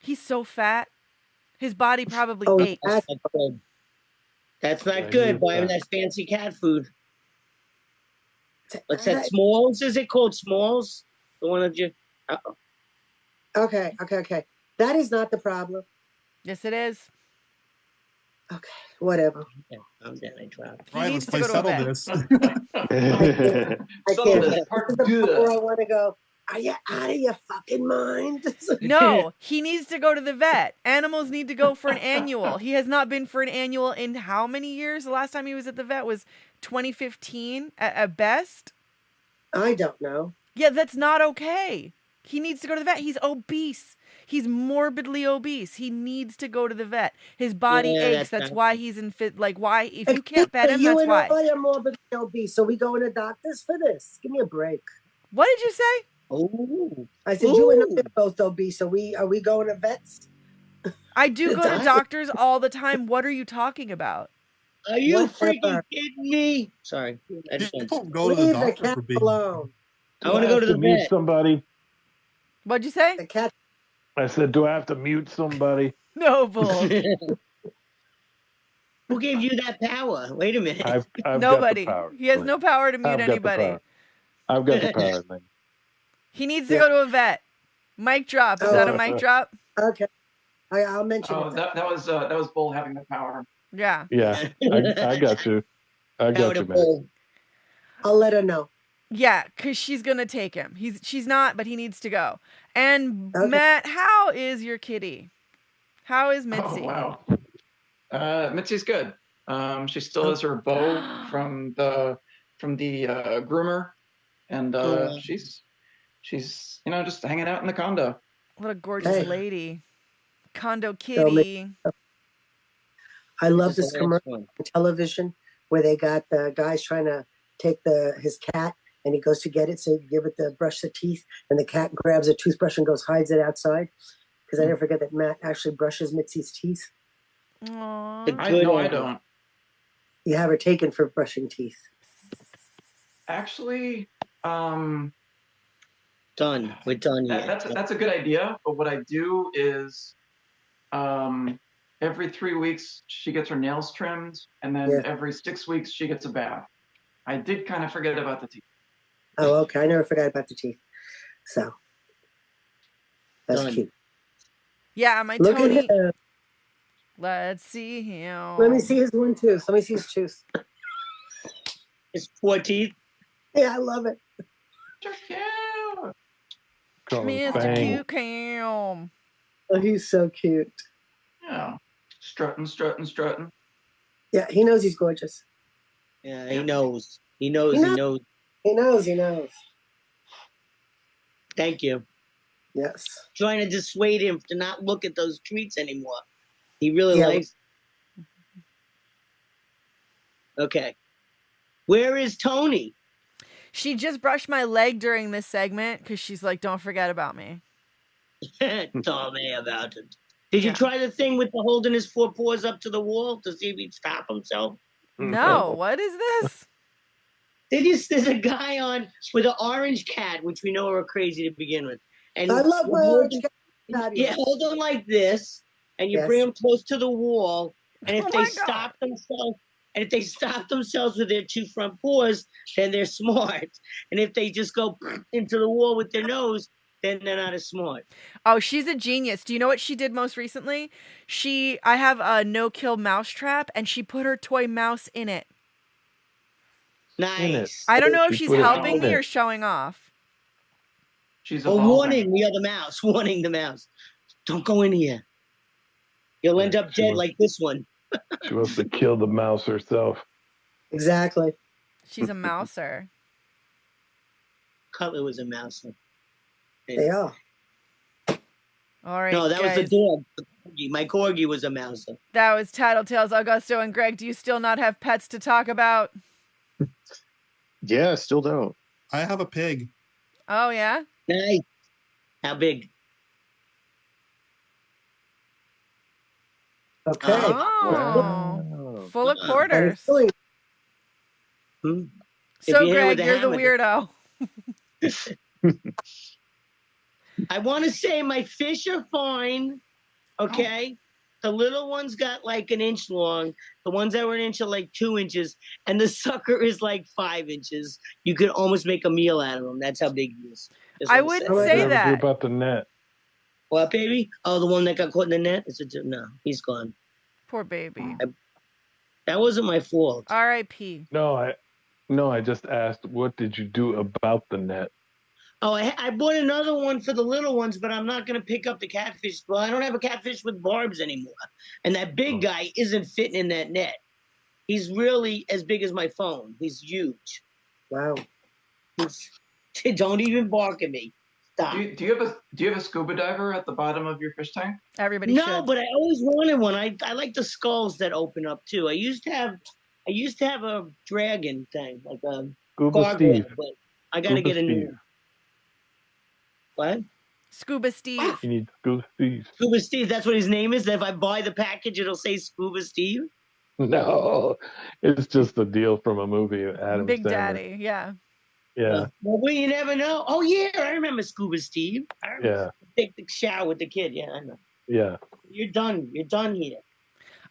He's so fat. His body probably Oh, aches. that's That's good. That's not Yeah, good. he Buy him is that fancy cat food. What's that? that- Smalls? Is it called Smalls? The one that you. Uh-oh. okay. That is not the problem. Yes, it is. Okay, whatever. Yeah, I'm down. I dropped. He Right, needs let's to play go to a settle vet. this. I Settle can't. this This part is the good. part where I want to go. Are you out of your fucking mind? No, he needs to go to the vet. Animals need to go for an annual. He has not been for an annual in how many years? The last time he was at the vet was 2015 at best. I don't know. Yeah, that's not okay. He needs to go to the vet. He's obese. He's morbidly obese. He needs to go to the vet. His body Yeah, aches. that's That's not- why he's in fit. Like, why? If you can't Excuse pet me, him, you that's and why. I are morbidly obese, so we going to doctors for this. Give me a break. What did you say? Oh. I said you and I Ooh. are both obese, so are we going to vets? I do go to Doctor- doctors all the time. What are you talking about? Are you Whatever. freaking kidding me? Sorry. I just want People go to the Leave the doctor cat for being. alone. I want to go to the mute vet. somebody. What'd you say? The cat. I said, do I have to mute somebody? No bull. Who gave you that power? Wait a minute. I've Nobody. got the power. He has no power to mute I've got the anybody. power. I've got the power, man. He needs to Yeah. go to a vet. Mic drop. Is that a mic drop? Okay, I'll mention Oh, it. that was Bull having the power. Yeah. Yeah, I got you. I Power got to you, man. pull. I'll let her know. Yeah, because she's going to take him. She's not, but he needs to go. And Okay. Matt, how is your kitty? How is Mitzi? Oh wow. Mitzi's good. She still has her bow from the groomer, and she's just hanging out in the condo. What a gorgeous Hey. lady. Condo So, kitty. I love This this is the commercial last one. on television where they got the guys trying to take his cat, and he goes to get it, so you give it the brush the teeth, and the cat grabs a toothbrush and hides it outside. Because I never forget that Matt actually brushes Mitzi's teeth. Aww. Good I idea. don't. You have her taken for brushing teeth. Actually, Done. We're done here. that's a good idea. But what I do is, every 3 weeks she gets her nails trimmed, and then Yeah. every 6 weeks she gets a bath. I did kind of forget about the teeth. Oh, okay. I never forgot about the teeth. So that's Done. cute. Yeah, my Look Tony. at him. Let's see him. Let me see his one tooth. Let me see his tooth. It's 4 teeth. Yeah, I love it. Call him Mr. Fang. Cute Cam. Oh, he's so cute. Yeah, strutting. Yeah, he knows he's gorgeous. Yeah, he knows. He knows. He He knows. knows. He knows. He knows. Thank you. Yes. Trying to dissuade him to not look at those treats anymore. He really Yeah. likes. Okay. Where is Tony? She just brushed my leg during this segment because she's like, don't forget about me. Tell me about it. Did you Yeah. try the thing with the holding his 4 paws up to the wall to see if he'd stop himself? No, what is this? There's a guy on with an orange cat, which we know are crazy to begin with. And I love my orange cat. Yeah, hold them like this, and you Yes. bring them close to the wall. And if Oh they my God. stop themselves with their 2 front paws, then they're smart. And if they just go into the wall with their nose, then they're not as smart. Oh, she's a genius. Do you know what she did most recently? I have a no-kill mouse trap, and she put her toy mouse in it. Nice. I don't know if She she's put it helping in me it. or showing off. She's Oh, evolving. warning the other mouse. Warning the mouse. Don't go in here. You'll end Yeah, up she dead was- like this one. She wants to kill the mouse herself. Exactly. She's a mouser. Cutler was a mouse. They are. All right, No, that was the guys. dog. The corgi. My corgi was a mouse. That was Tattletales. Augusto and Greg, do you still not have pets to talk about? Yeah, still don't. I have a pig. Oh, yeah? Nice. How big? Okay. Oh, Wow. full of Uh-uh. quarters. Really, Hmm? If So, you hit it with Greg, a you're the hammer, weirdo. I want to say my fish are fine. Okay. The little ones got like an inch long. The ones that were an inch are like 2 inches. And the sucker is like 5 inches. You could almost make a meal out of him. That's how big he is. Just I wanna wouldn't Oh, say Never hear that. about the net. What, baby? Oh, the one that got caught in the net? No, he's gone. Poor baby. That wasn't my fault. R.I.P. No, I just asked, what did you do about the net? Oh, I bought another one for the little ones, but I'm not going to pick up the catfish. Well, I don't have a catfish with barbs anymore. And that big guy isn't fitting in that net. He's really as big as my phone. He's huge. wow. Don't even bark at me. Stop. Do you have a scuba diver at the bottom of your fish tank? Everybody No, should. but I always wanted one. I like the skulls that open up too. I used to have a dragon thing, like a Scuba gargoyle, Steve. but I got to Scuba get a new Steve. one. What? Scuba Steve. You need Scuba Steve. Scuba Steve, that's what his name is? That if I buy the package, it'll say Scuba Steve? No, it's just a deal from a movie. Adam Big Sandler. Daddy. Yeah. Yeah, Well, you never know. Oh, yeah, I remember Scuba Steve. I remember. yeah, Take the shower with the kid. Yeah, I know. yeah. You're done. You're done here.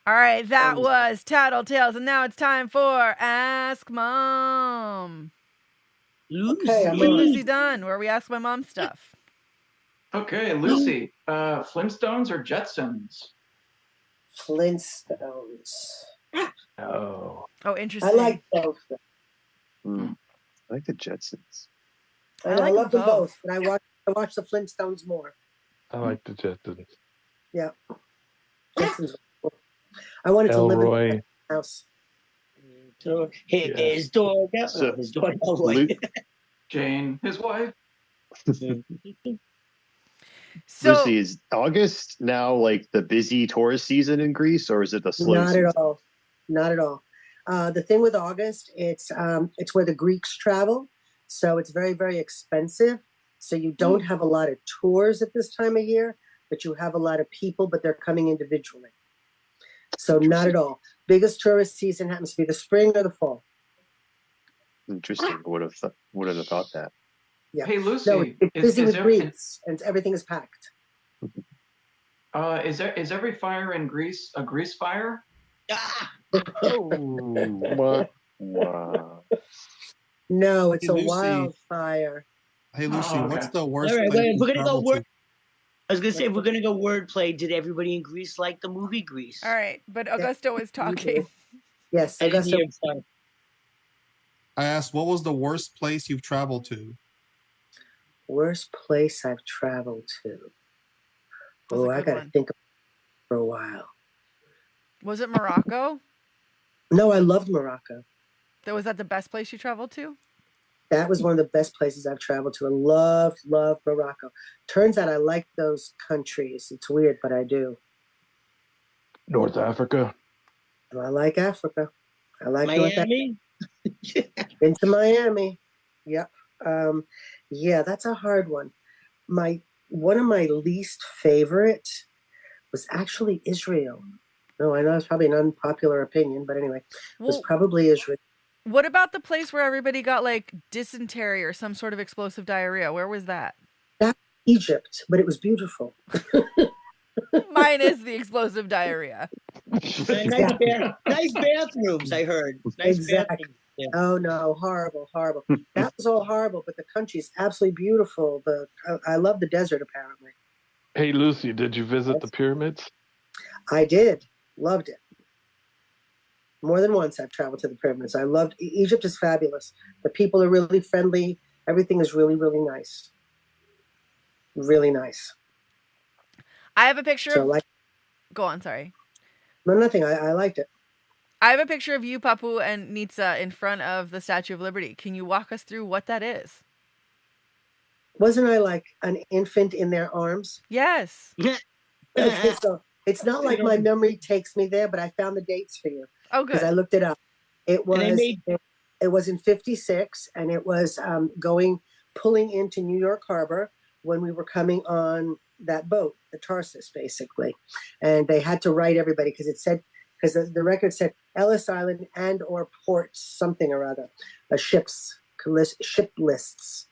All right, that was Tattletales, and now it's time for Ask Mom. Okay, I'm With on. Lucy Dunn, where we ask my mom stuff. Okay, Lucy. Flintstones or Jetsons? Flintstones. Oh, Oh, interesting. I like both. I like the Jetsons. I, I know, I like love them both. both, but I watch the Flintstones more. I like the Jetsons. Yeah. Jetsons. I wanted to live in Elroy. the house. So his dog. So, His dog. Luke, Jane, his wife. So, Lucy, is August now like the busy tourist season in Greece, or is it the slow Not season? at all. Not at all. The thing with August, it's where the Greeks travel, so it's very, very expensive. So you don't have a lot of tours at this time of year, but you have a lot of people, but they're coming individually. So not at all. Biggest tourist season happens to be the spring or the fall. Interesting. Would have thought that. Yeah. Hey, Lucy. No, it's busy with there- Greeks, and everything is packed. Is every fire in Greece a grease fire? Ah! What? Wow. No, it's Hey, a Lucy. wildfire. Hey Lucy, Oh, okay. what's the worst All right, place wait, you've we're gonna go traveled work. to? I was gonna say, if we're gonna go wordplay, did everybody in Greece like the movie Greece? all right, but Augusto is talking. Yes, I didn't Augusto. hear him, sorry. I asked, what was the worst place you've traveled to? Worst place I've traveled to. Was a Oh, I good gotta one. think for a while. Was it Morocco? No, I loved Morocco. Was that the best place you traveled to? That was one of the best places I've traveled to. I loved Morocco. Turns out I like those countries. It's weird, but I do. North Africa. And I like Africa. I like North Africa. Miami? Into Miami. Yep. Yeah, that's a hard one. One of my least favorite was actually Israel. No, I know it's probably an unpopular opinion, but anyway, it was Well, probably Israel. what about the place where everybody got like dysentery or some sort of explosive diarrhea? Where was that? Egypt, but it was beautiful. Mine is the explosive diarrhea. Nice bathrooms, I heard. Nice Exactly. bathrooms. Yeah. Oh no, horrible. That was all horrible, but the country's absolutely beautiful. I love the desert apparently. Hey Lucy, did you visit the pyramids? I did. Loved it. More than once I've traveled to the pyramids. I loved Egypt is fabulous. The people are really friendly. Everything is really, really nice. Really nice. I have a picture So of. like Go on, sorry. no nothing. I liked it. I have a picture of you, Papu, and Nitsa in front of the Statue of Liberty. Can you walk us through what that is? Wasn't I like an infant in their arms? Yes. Okay, so it's not like my memory takes me there, but I found the dates for you Oh, because I good. looked it up. It And they was made- it was in '56, and it was pulling into New York Harbor when we were coming on that boat, the Tarsus, basically, and they had to write everybody because it said because the record said Ellis Island and or ports something or other, ship lists,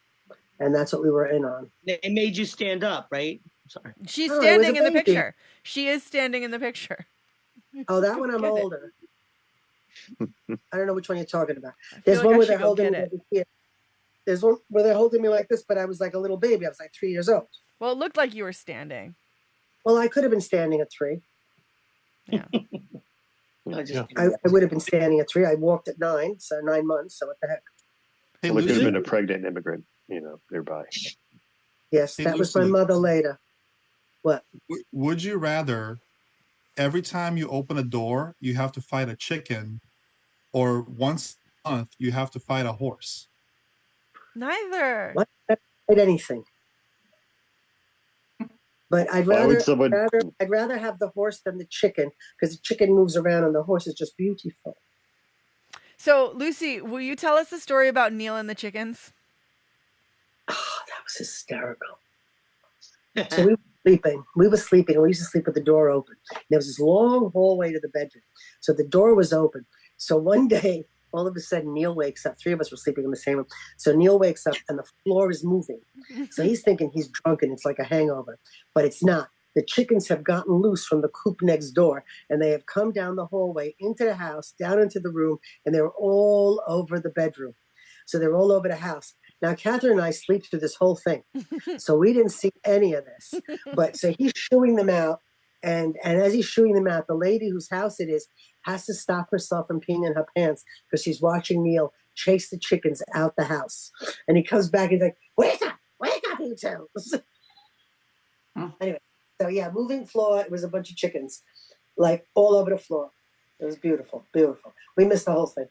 and that's what we were in on. They made you stand up, right? Sorry. She's Oh, I was a standing in the baby. picture. She is standing in the picture. Oh, that one I'm Get it. older. I don't know which one you're talking about. I feel There's like one I where should they're go holding get me it. like here. There's one where they're holding me like this, but I was like a little baby. I was like 3 years old. Well, it looked like you were standing. Well, I could have been standing at 3. Yeah. I would have been standing at 3. I walked at 9, so 9 months. So what the heck? Hey, Well, there could have Lucy, been a pregnant immigrant, nearby. Yes, Hey, that was my Lucy. mother later. What? would you rather every time you open a door, you have to fight a chicken, or once a month, you have to fight a horse? Neither. What? I'd anything. But I'd Why would rather, someone- I'd rather have the horse than the chicken because the chicken moves around and the horse is just beautiful. So, Lucy, will you tell us the story about Neil and the chickens? Oh, that was hysterical. So we were sleeping. We used to sleep with the door open. There was this long hallway to the bedroom. So the door was open. So one day, all of a sudden, Neil wakes up. 3 of us were sleeping in the same room. So Neil wakes up and the floor is moving. So he's thinking he's drunk and it's like a hangover, but it's not. The chickens have gotten loose from the coop next door and they have come down the hallway into the house, down into the room, and they're all over the bedroom. So they're all over the house. Now, Kathryn and I sleep through this whole thing. So we didn't see any of this. But so he's shooing them out. And as he's shooing them out, the lady whose house it is has to stop herself from peeing in her pants because she's watching Neil chase the chickens out the house. And he comes back and he's like, wake up, you two. Anyway, so yeah, moving floor, it was a bunch of chickens, like all over the floor. It was beautiful, beautiful. We missed the whole thing.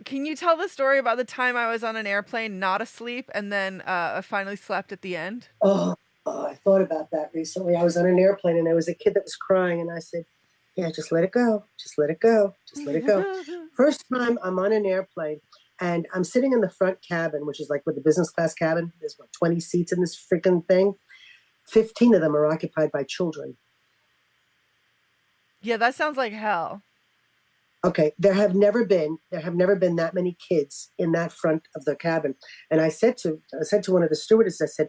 Can you tell the story about the time I was on an airplane, not asleep, and then I finally slept at the end? Oh, I thought about that recently. I was on an airplane and there was a kid that was crying and I said, yeah, just let it go. Just let it go. Just let it go. First time I'm on an airplane and I'm sitting in the front cabin, which is like with the business class cabin. There's 20 seats in this freaking thing. 15 of them are occupied by children. Yeah, that sounds like hell. Okay, there have never been that many kids in that front of the cabin. And I said to one of the stewardesses, I said,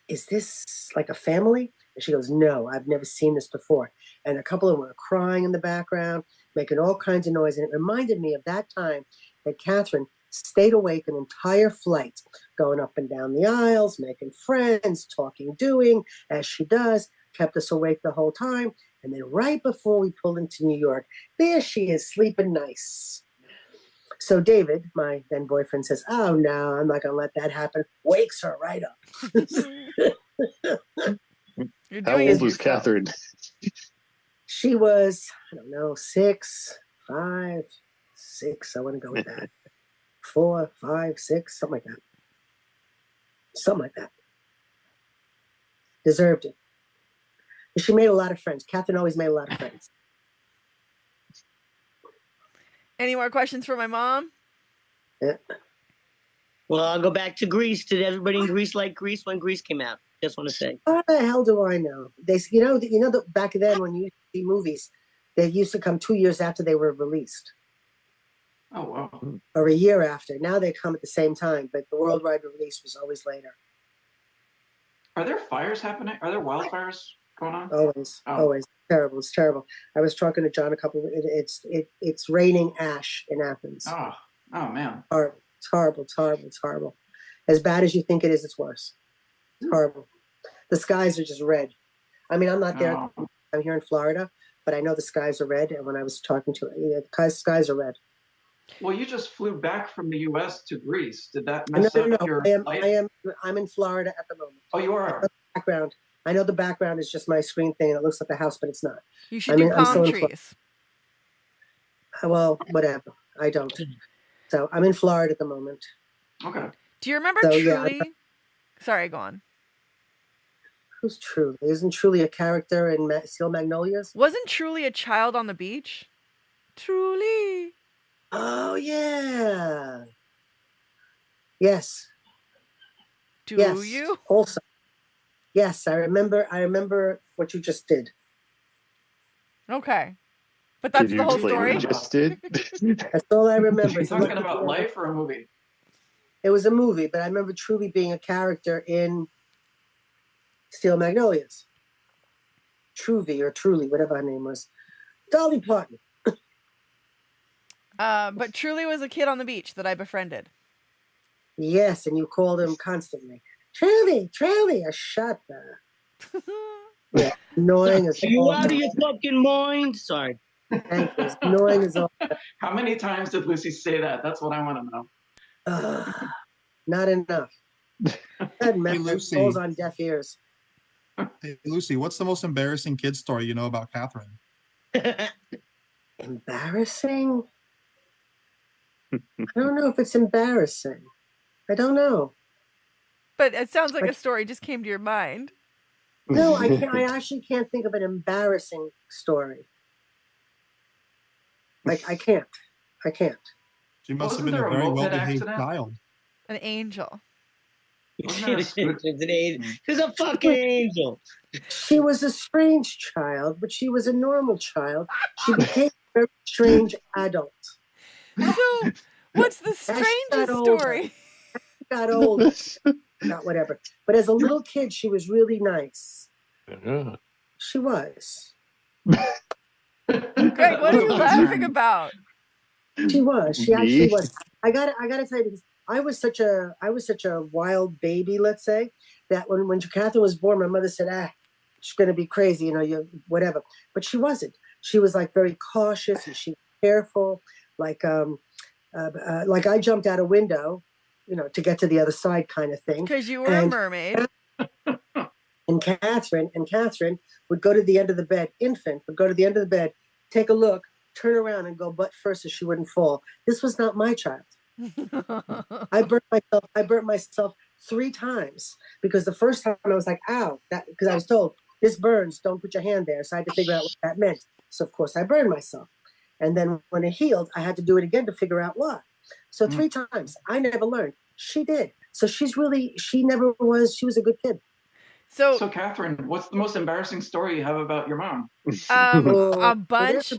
is this like a family? And she goes, no, I've never seen this before. And a couple of them were crying in the background, making all kinds of noise. And it reminded me of that time that Kathryn stayed awake an entire flight, going up and down the aisles, making friends, talking, doing, as she does, kept us awake the whole time. And then right before we pulled into New York, there she is sleeping nice. So David, my then boyfriend, says, oh, no, I'm not going to let that happen. Wakes her right up. You're How doing it old was yourself. Kathryn? She was, I don't know, 6, 5, 6. I want to go with that. 4, 5, 6, something like that. Something like that. Deserved it. She made a lot of friends. Kathryn always made a lot of friends. Any more questions for my mom? Yeah. Well, I'll go back to Greece. Did everybody in Greece like Greece when Greece came out? Just want to say. How the hell do I know? You know that back then when you used to see movies, they used to come 2 years after they were released, Oh, wow. or a year after. Now they come at the same time, but the worldwide release was always later. Are there fires happening? Are there wildfires going on? Always, Oh. always. Terrible. It's terrible. I was talking to John it's raining ash in Athens. Oh, man. Horrible. It's horrible. It's horrible. It's horrible. As bad as you think it is, it's worse. It's horrible. The skies are just red. I mean, I'm not there. Oh. I'm here in Florida, but I know the skies are red. And when I was talking to her, the skies are red. Well, you just flew back from the U.S. to Greece. Did that mess No. up your flight? I'm in Florida at the moment. Oh, you are? Background. I know the background is just my screen thing and it looks like a house, but it's not. You should do I'm still palm in Florida. trees. Well, whatever. I don't. So I'm in Florida at the moment. Okay. Do you remember So, yeah, Truly? Sorry, go on. Who's Truly? Isn't Truly a character in Steel Magnolias? Wasn't Truly a child on the beach? Truly. Oh yeah. Yes. Do yes. you? Also. Yes, I remember what you just did. Okay. But that's Did you the whole explain story? what you just did? That's all I remember. Are you talking about life or a movie? It was a movie, but I remember Truly being a character in Steel Magnolias. Truly or Truly, whatever her name was. Dolly Parton. But Truly was a kid on the beach that I befriended. Yes, and you called him constantly. Truly, shut up. Yeah, annoying as Are you all. out of your fucking mind? Sorry. Thank you. It's annoying as all. How many times did Lucy say that? That's what I want to know. Not enough. That Lucy. falls on deaf ears. Hey, Lucy, what's the most embarrassing kid story you know about Kathryn? Embarrassing? I don't know if it's embarrassing. I don't know. But it sounds like a story just came to your mind. No, I can't. I actually can't think of an embarrassing story. Like I can't. She must have Wasn't been a there a very moped well-behaved accident? child. An angel. She's a fucking angel. She was a strange child, but she was a normal child. She became a very strange adult. So, what's the strangest story? She got older. Not whatever. But as a little kid, she was really nice. Yeah. She was. Greg, what are you laughing about? She was. She actually was. I gotta tell you, because I was such a wild baby, let's say, that when Kathryn was born, my mother said, she's gonna be crazy, you whatever. But she wasn't. She was like very cautious and she was careful. Like I jumped out a window, to get to the other side kind of thing. Because you were a mermaid. And Kathryn would go to the end of the bed, infant would go to the end of the bed, take a look, turn around and go butt first so she wouldn't fall. This was not my child. I burnt myself 3 times because the first time I was like, ow, because I was told, this burns, don't put your hand there. So I had to figure out what that meant. So of course I burned myself. And then when it healed, I had to do it again to figure out why. So 3 times. I never learned. She did. So she was a good kid. So Kathryn, what's the most embarrassing story you have about your mom? A bunch.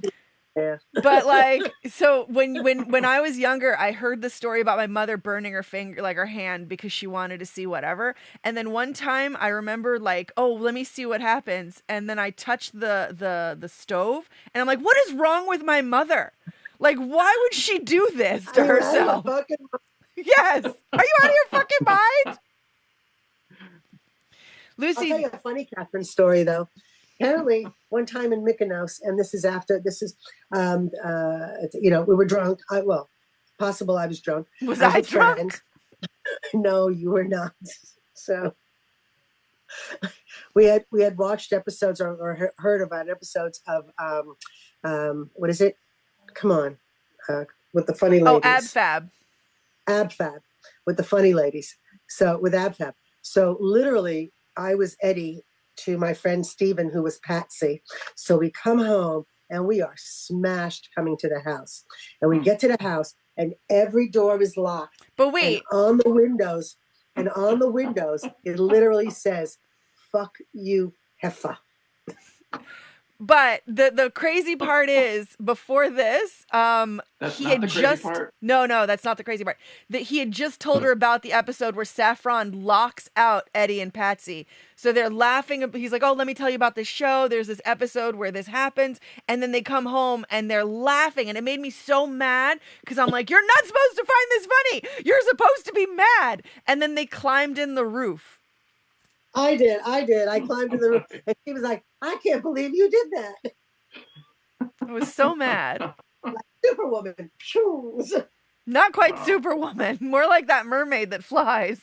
Yeah. But so when I was younger, I heard the story about my mother burning her finger, like her hand, because she wanted to see whatever. And then one time I remember let me see what happens. And then I touched the stove and I'm like, what is wrong with my mother? Like, why would she do this to herself? Yes. Are you out of your fucking mind? Lucy. I'll tell you a funny Kathryn story though. Apparently, one time in Mykonos, and we were drunk. Possible I was drunk. Was I drunk? Friends. No, you were not. So we had watched episodes or heard about episodes of what is it? Come on, with the funny ladies. Oh, AbFab with the funny ladies. So with AbFab. So literally, I was Eddie to my friend Steven, who was Patsy. So we come home and we are smashed coming to the house. And we get to the house and every door is locked. But wait. And on the windows, it literally says, "Fuck you, heifer." But the crazy part is, before this, he had just no, that's not the crazy part. That he had just told her about the episode where Saffron locks out Eddie and Patsy. So they're laughing. He's like, "Oh, let me tell you about this show. There's this episode where this happens." And then they come home and they're laughing, and it made me so mad because I'm like, "You're not supposed to find this funny. You're supposed to be mad." And then they climbed in the roof. I did. I climbed to the roof, and she was like, "I can't believe you did that." I was so mad. Like Superwoman. Not quite Superwoman. More like that mermaid that flies.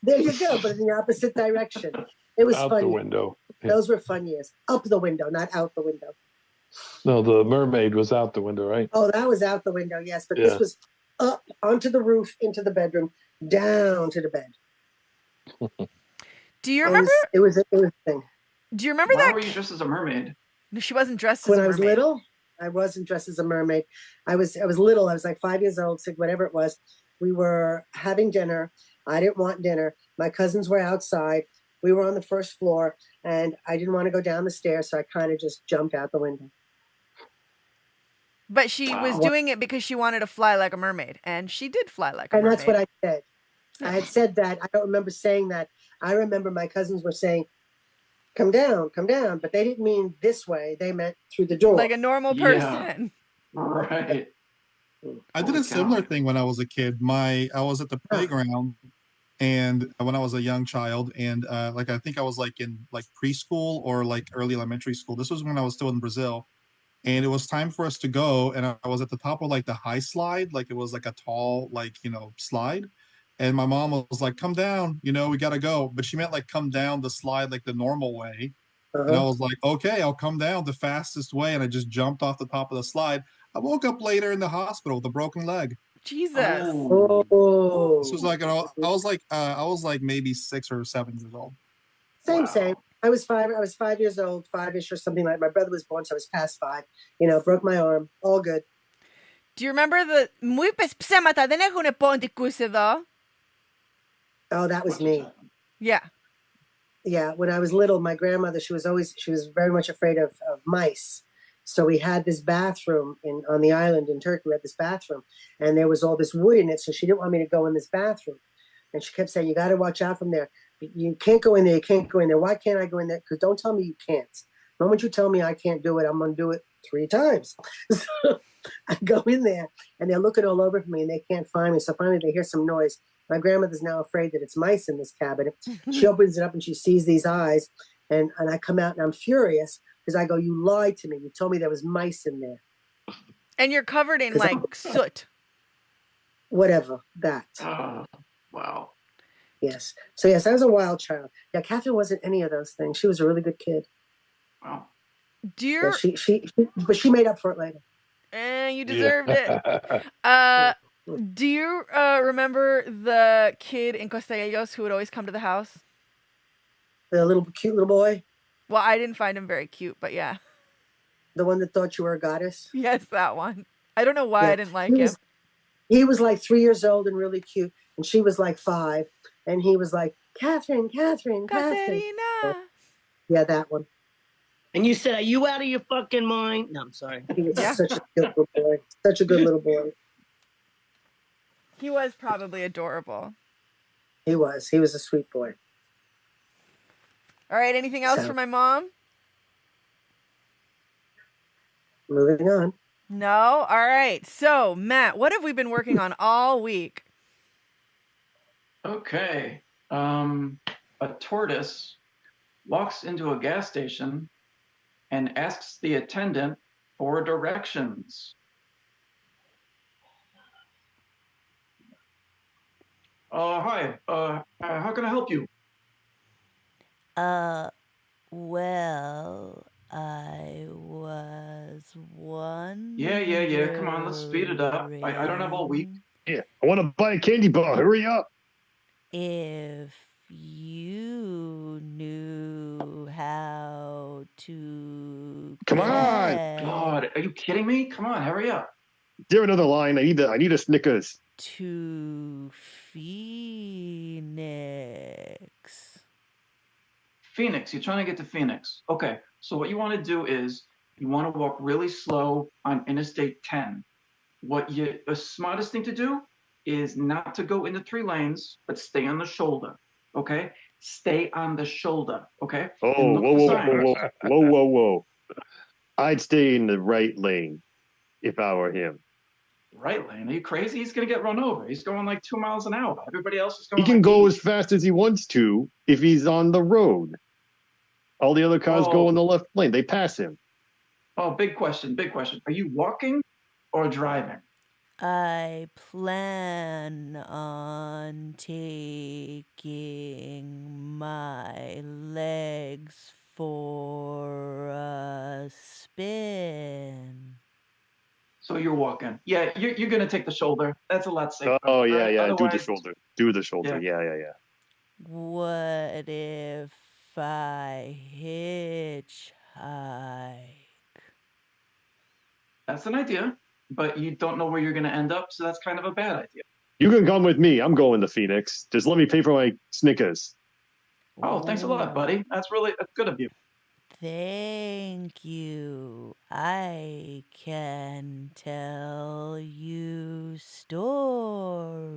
There you go, but in the opposite direction. It was out fun. the window. Yeah. Those were fun years. Up the window, not out the window. No, the mermaid was out the window, right? Oh, that was out the window, yes. But this was up onto the roof, into the bedroom, down to the bed. Do you remember? It was a thing. Do you remember Why that? were you dressed as a mermaid? No, she wasn't dressed as When a I was mermaid. little, I wasn't dressed as a mermaid. I was little. I was like 5 years old, 6, whatever it was. We were having dinner. I didn't want dinner. My cousins were outside. We were on the first floor, and I didn't want to go down the stairs, so I kind of just jumped out the window. But she was Wow. doing it because she wanted to fly like a mermaid, and she did fly like a And mermaid. that's what I said. I had said that. I don't remember saying that. I remember my cousins were saying, come down, but they didn't mean this way. They meant through the door. Like a normal Yeah. person. Right. I did Holy a similar cow. thing when I was a kid. I was at the playground, and when I was a young child, and like I think I was like in like preschool or like early elementary school. This was when I was still in Brazil, and it was time for us to go. And I was at the top of like the high slide, like it was like a tall like slide. And my mom was like, "Come down, we gotta go." But she meant like come down the slide like the normal way. And I was like, "Okay, I'll come down the fastest way." And I just jumped off the top of the slide. I woke up later in the hospital with a broken leg. Jesus. Oh. This was like I was like maybe 6 or 7 years old. Same. I was 5 years old, 5-ish or something like. My brother was born, so I was past 5. Broke my arm. All good. Do you remember the muy ψέματα, δεν έχουν πόντικους εδώ? Oh, that was me. Yeah. Yeah, when I was little, my grandmother, she was very much afraid of mice. So we had this bathroom on the island in Turkey. We had this bathroom, and there was all this wood in it. So she didn't want me to go in this bathroom, and she kept saying, "You got to watch out from there. You can't go in there. You can't go in there. Why can't I go in there? Because don't tell me you can't. The moment you tell me I can't do it, I'm going to do it 3 times." So I go in there, and they're looking all over for me, and they can't find me. So finally, they hear some noise. My grandmother's now afraid that it's mice in this cabinet. She opens it up, and she sees these eyes, and I come out, and I'm furious because I go, "You lied to me. You told me there was mice in there." And you're covered in like soot. Whatever, that. Wow. Yes. So yes, I was a wild child. Yeah, Kathryn wasn't any of those things. She was a really good kid. Wow. Do you? Yeah, but she made up for it later. You deserved it. Do you remember the kid in Costellos who would always come to the house? The cute little boy? Well, I didn't find him very cute, but yeah. The one that thought you were a goddess? Yes, that one. I don't know why I didn't like him. He was like 3 years old and really cute, and she was like 5, and he was like, Kathryn. Katerina. Yeah, that one. And you said, "Are you out of your fucking mind?" No, I'm sorry. He was such a good little boy. Such a good little boy. He was probably adorable. He was a sweet boy. All right, anything else for my mom? Moving on. No? All right. So, Matt, what have we been working on all week? Okay. A tortoise walks into a gas station and asks the attendant for directions. Hi. How can I help you? Well, I was wondering. Yeah. Come on, let's speed it up. I don't have all week. Yeah, I want to buy a candy bar. Hurry up. If you knew how to. Come on. God, are you kidding me? Come on, hurry up. Is there another line? I need a Snickers. To Phoenix. Phoenix, you're trying to get to Phoenix. Okay, so what you want to do is you want to walk really slow on Interstate 10. The smartest thing to do is not to go into 3 lanes, but stay on the shoulder. Okay? Stay on the shoulder. Okay? Whoa. I'd stay in the right lane if I were him. Right lane? Are you crazy? He's going to get run over. He's going like 2 miles an hour. Everybody else is going. He can go as fast as he wants to if he's on the road. All the other cars go in the left lane. They pass him. Oh, big question. Are you walking or driving? I plan on taking my legs for a spin. So you're walking. Yeah, you're going to take the shoulder. That's a lot safer. Oh, yeah. Otherwise, Do the shoulder. Yeah. What if I hitchhike? That's an idea, but you don't know where you're going to end up, so that's kind of a bad idea. You can come with me. I'm going to Phoenix. Just let me pay for my Snickers. Oh, thanks a lot, buddy. That's good of you. Thank you. I can tell you stories.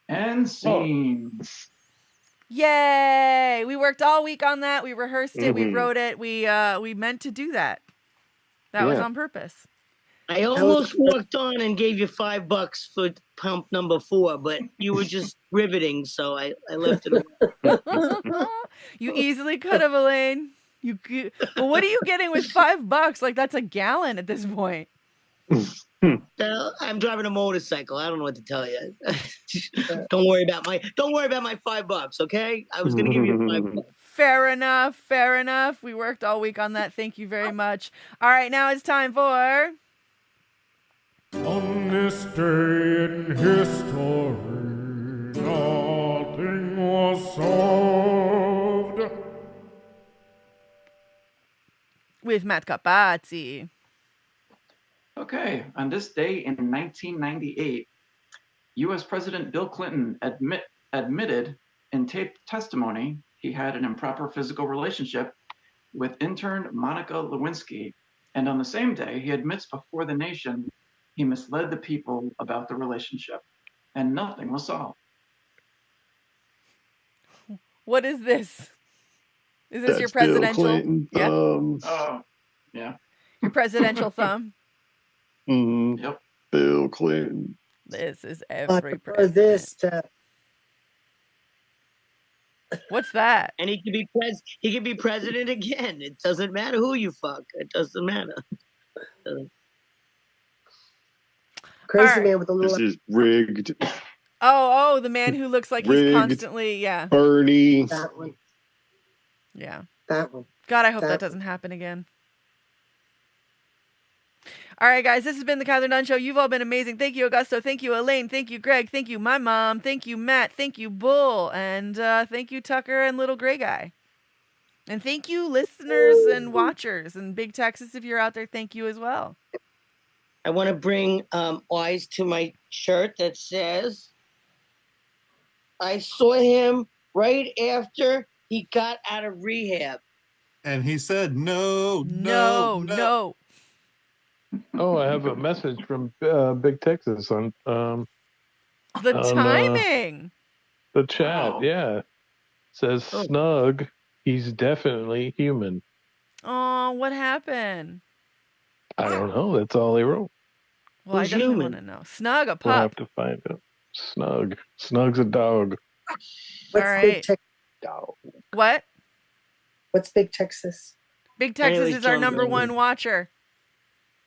And scene. Yay! We worked all week on that. We rehearsed it. We wrote it. We meant to do that. That was Yeah. on purpose. I almost walked on and gave you $5 for pump number 4, but you were just riveting, so I left it alone. You easily could have, Elaine. Well, what are you getting with $5? Like that's a gallon at this point. I'm driving a motorcycle. I don't know what to tell you. Don't worry about my $5, okay? I was gonna give you $5. Fair enough. Fair enough. We worked all week on that. Thank you very much. All right, now it's time for. On this day in history, nothing was solved. With Matt Capazzi. Okay, on this day in 1998, U.S. President Bill Clinton admitted in taped testimony he had an improper physical relationship with intern Monica Lewinsky, and on the same day, he admits before the nation he misled the people about the relationship, and nothing was solved. What is this? Is this That's your presidential? Bill Clinton Yeah. Oh, yeah. Your presidential thumb. Yep. Bill Clinton. This is I every prefer president. this to What's that? And he can be president again. It doesn't matter who you fuck. It doesn't matter. Crazy All right. Man with a This little. is rigged. Oh, the man who looks like he's Rigged. constantly, yeah. Bernie. That one. Yeah. That one. God, I hope that That- doesn't happen again. All right, guys, this has been the Kathryn Dunn Show. You've all been amazing. Thank you, Augusto. Thank you, Elaine. Thank you, Greg. Thank you, my mom. Thank you, Matt. Thank you, Bull. And thank you, Tucker and Little Gray Guy. And thank you, listeners and watchers. And Big Texas, if you're out there, thank you as well. I want to bring eyes to my shirt that says, I saw him right after he got out of rehab. And he said, no. No. Oh, I have a message from Big Texas on The On, timing. the chat. Wow. Yeah, says Oh. Snug. He's definitely human. Oh, what happened? I don't know. That's all he wrote. Well, I Who's definitely human? want to know. Snug a We'll have pup. to find out. Snug. Snug's a dog. What's All Big right. Tex- Dog. What? What's Big Texas? Big Texas Anyways, is our John number Mulaney. one watcher.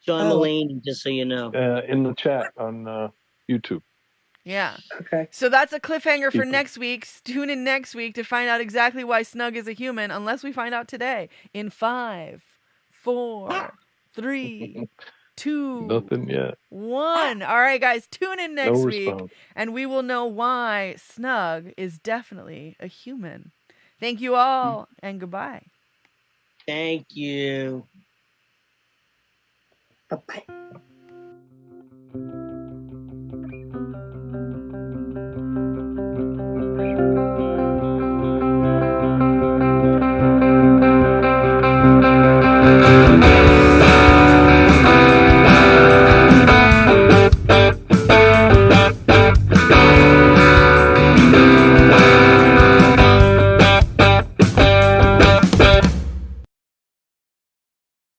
John Oh. Mulaney, just so you know. In the chat on YouTube. Yeah. Okay. So that's a cliffhanger for People. next week. Tune in next week to find out exactly why Snug is a human, unless we find out today. In 5, 4, 3, 2, Nothing yet. 1. All right, guys, tune in next No week, response. and we will know why Snug is definitely a human. Thank you all, and goodbye. Thank you. Bye-bye.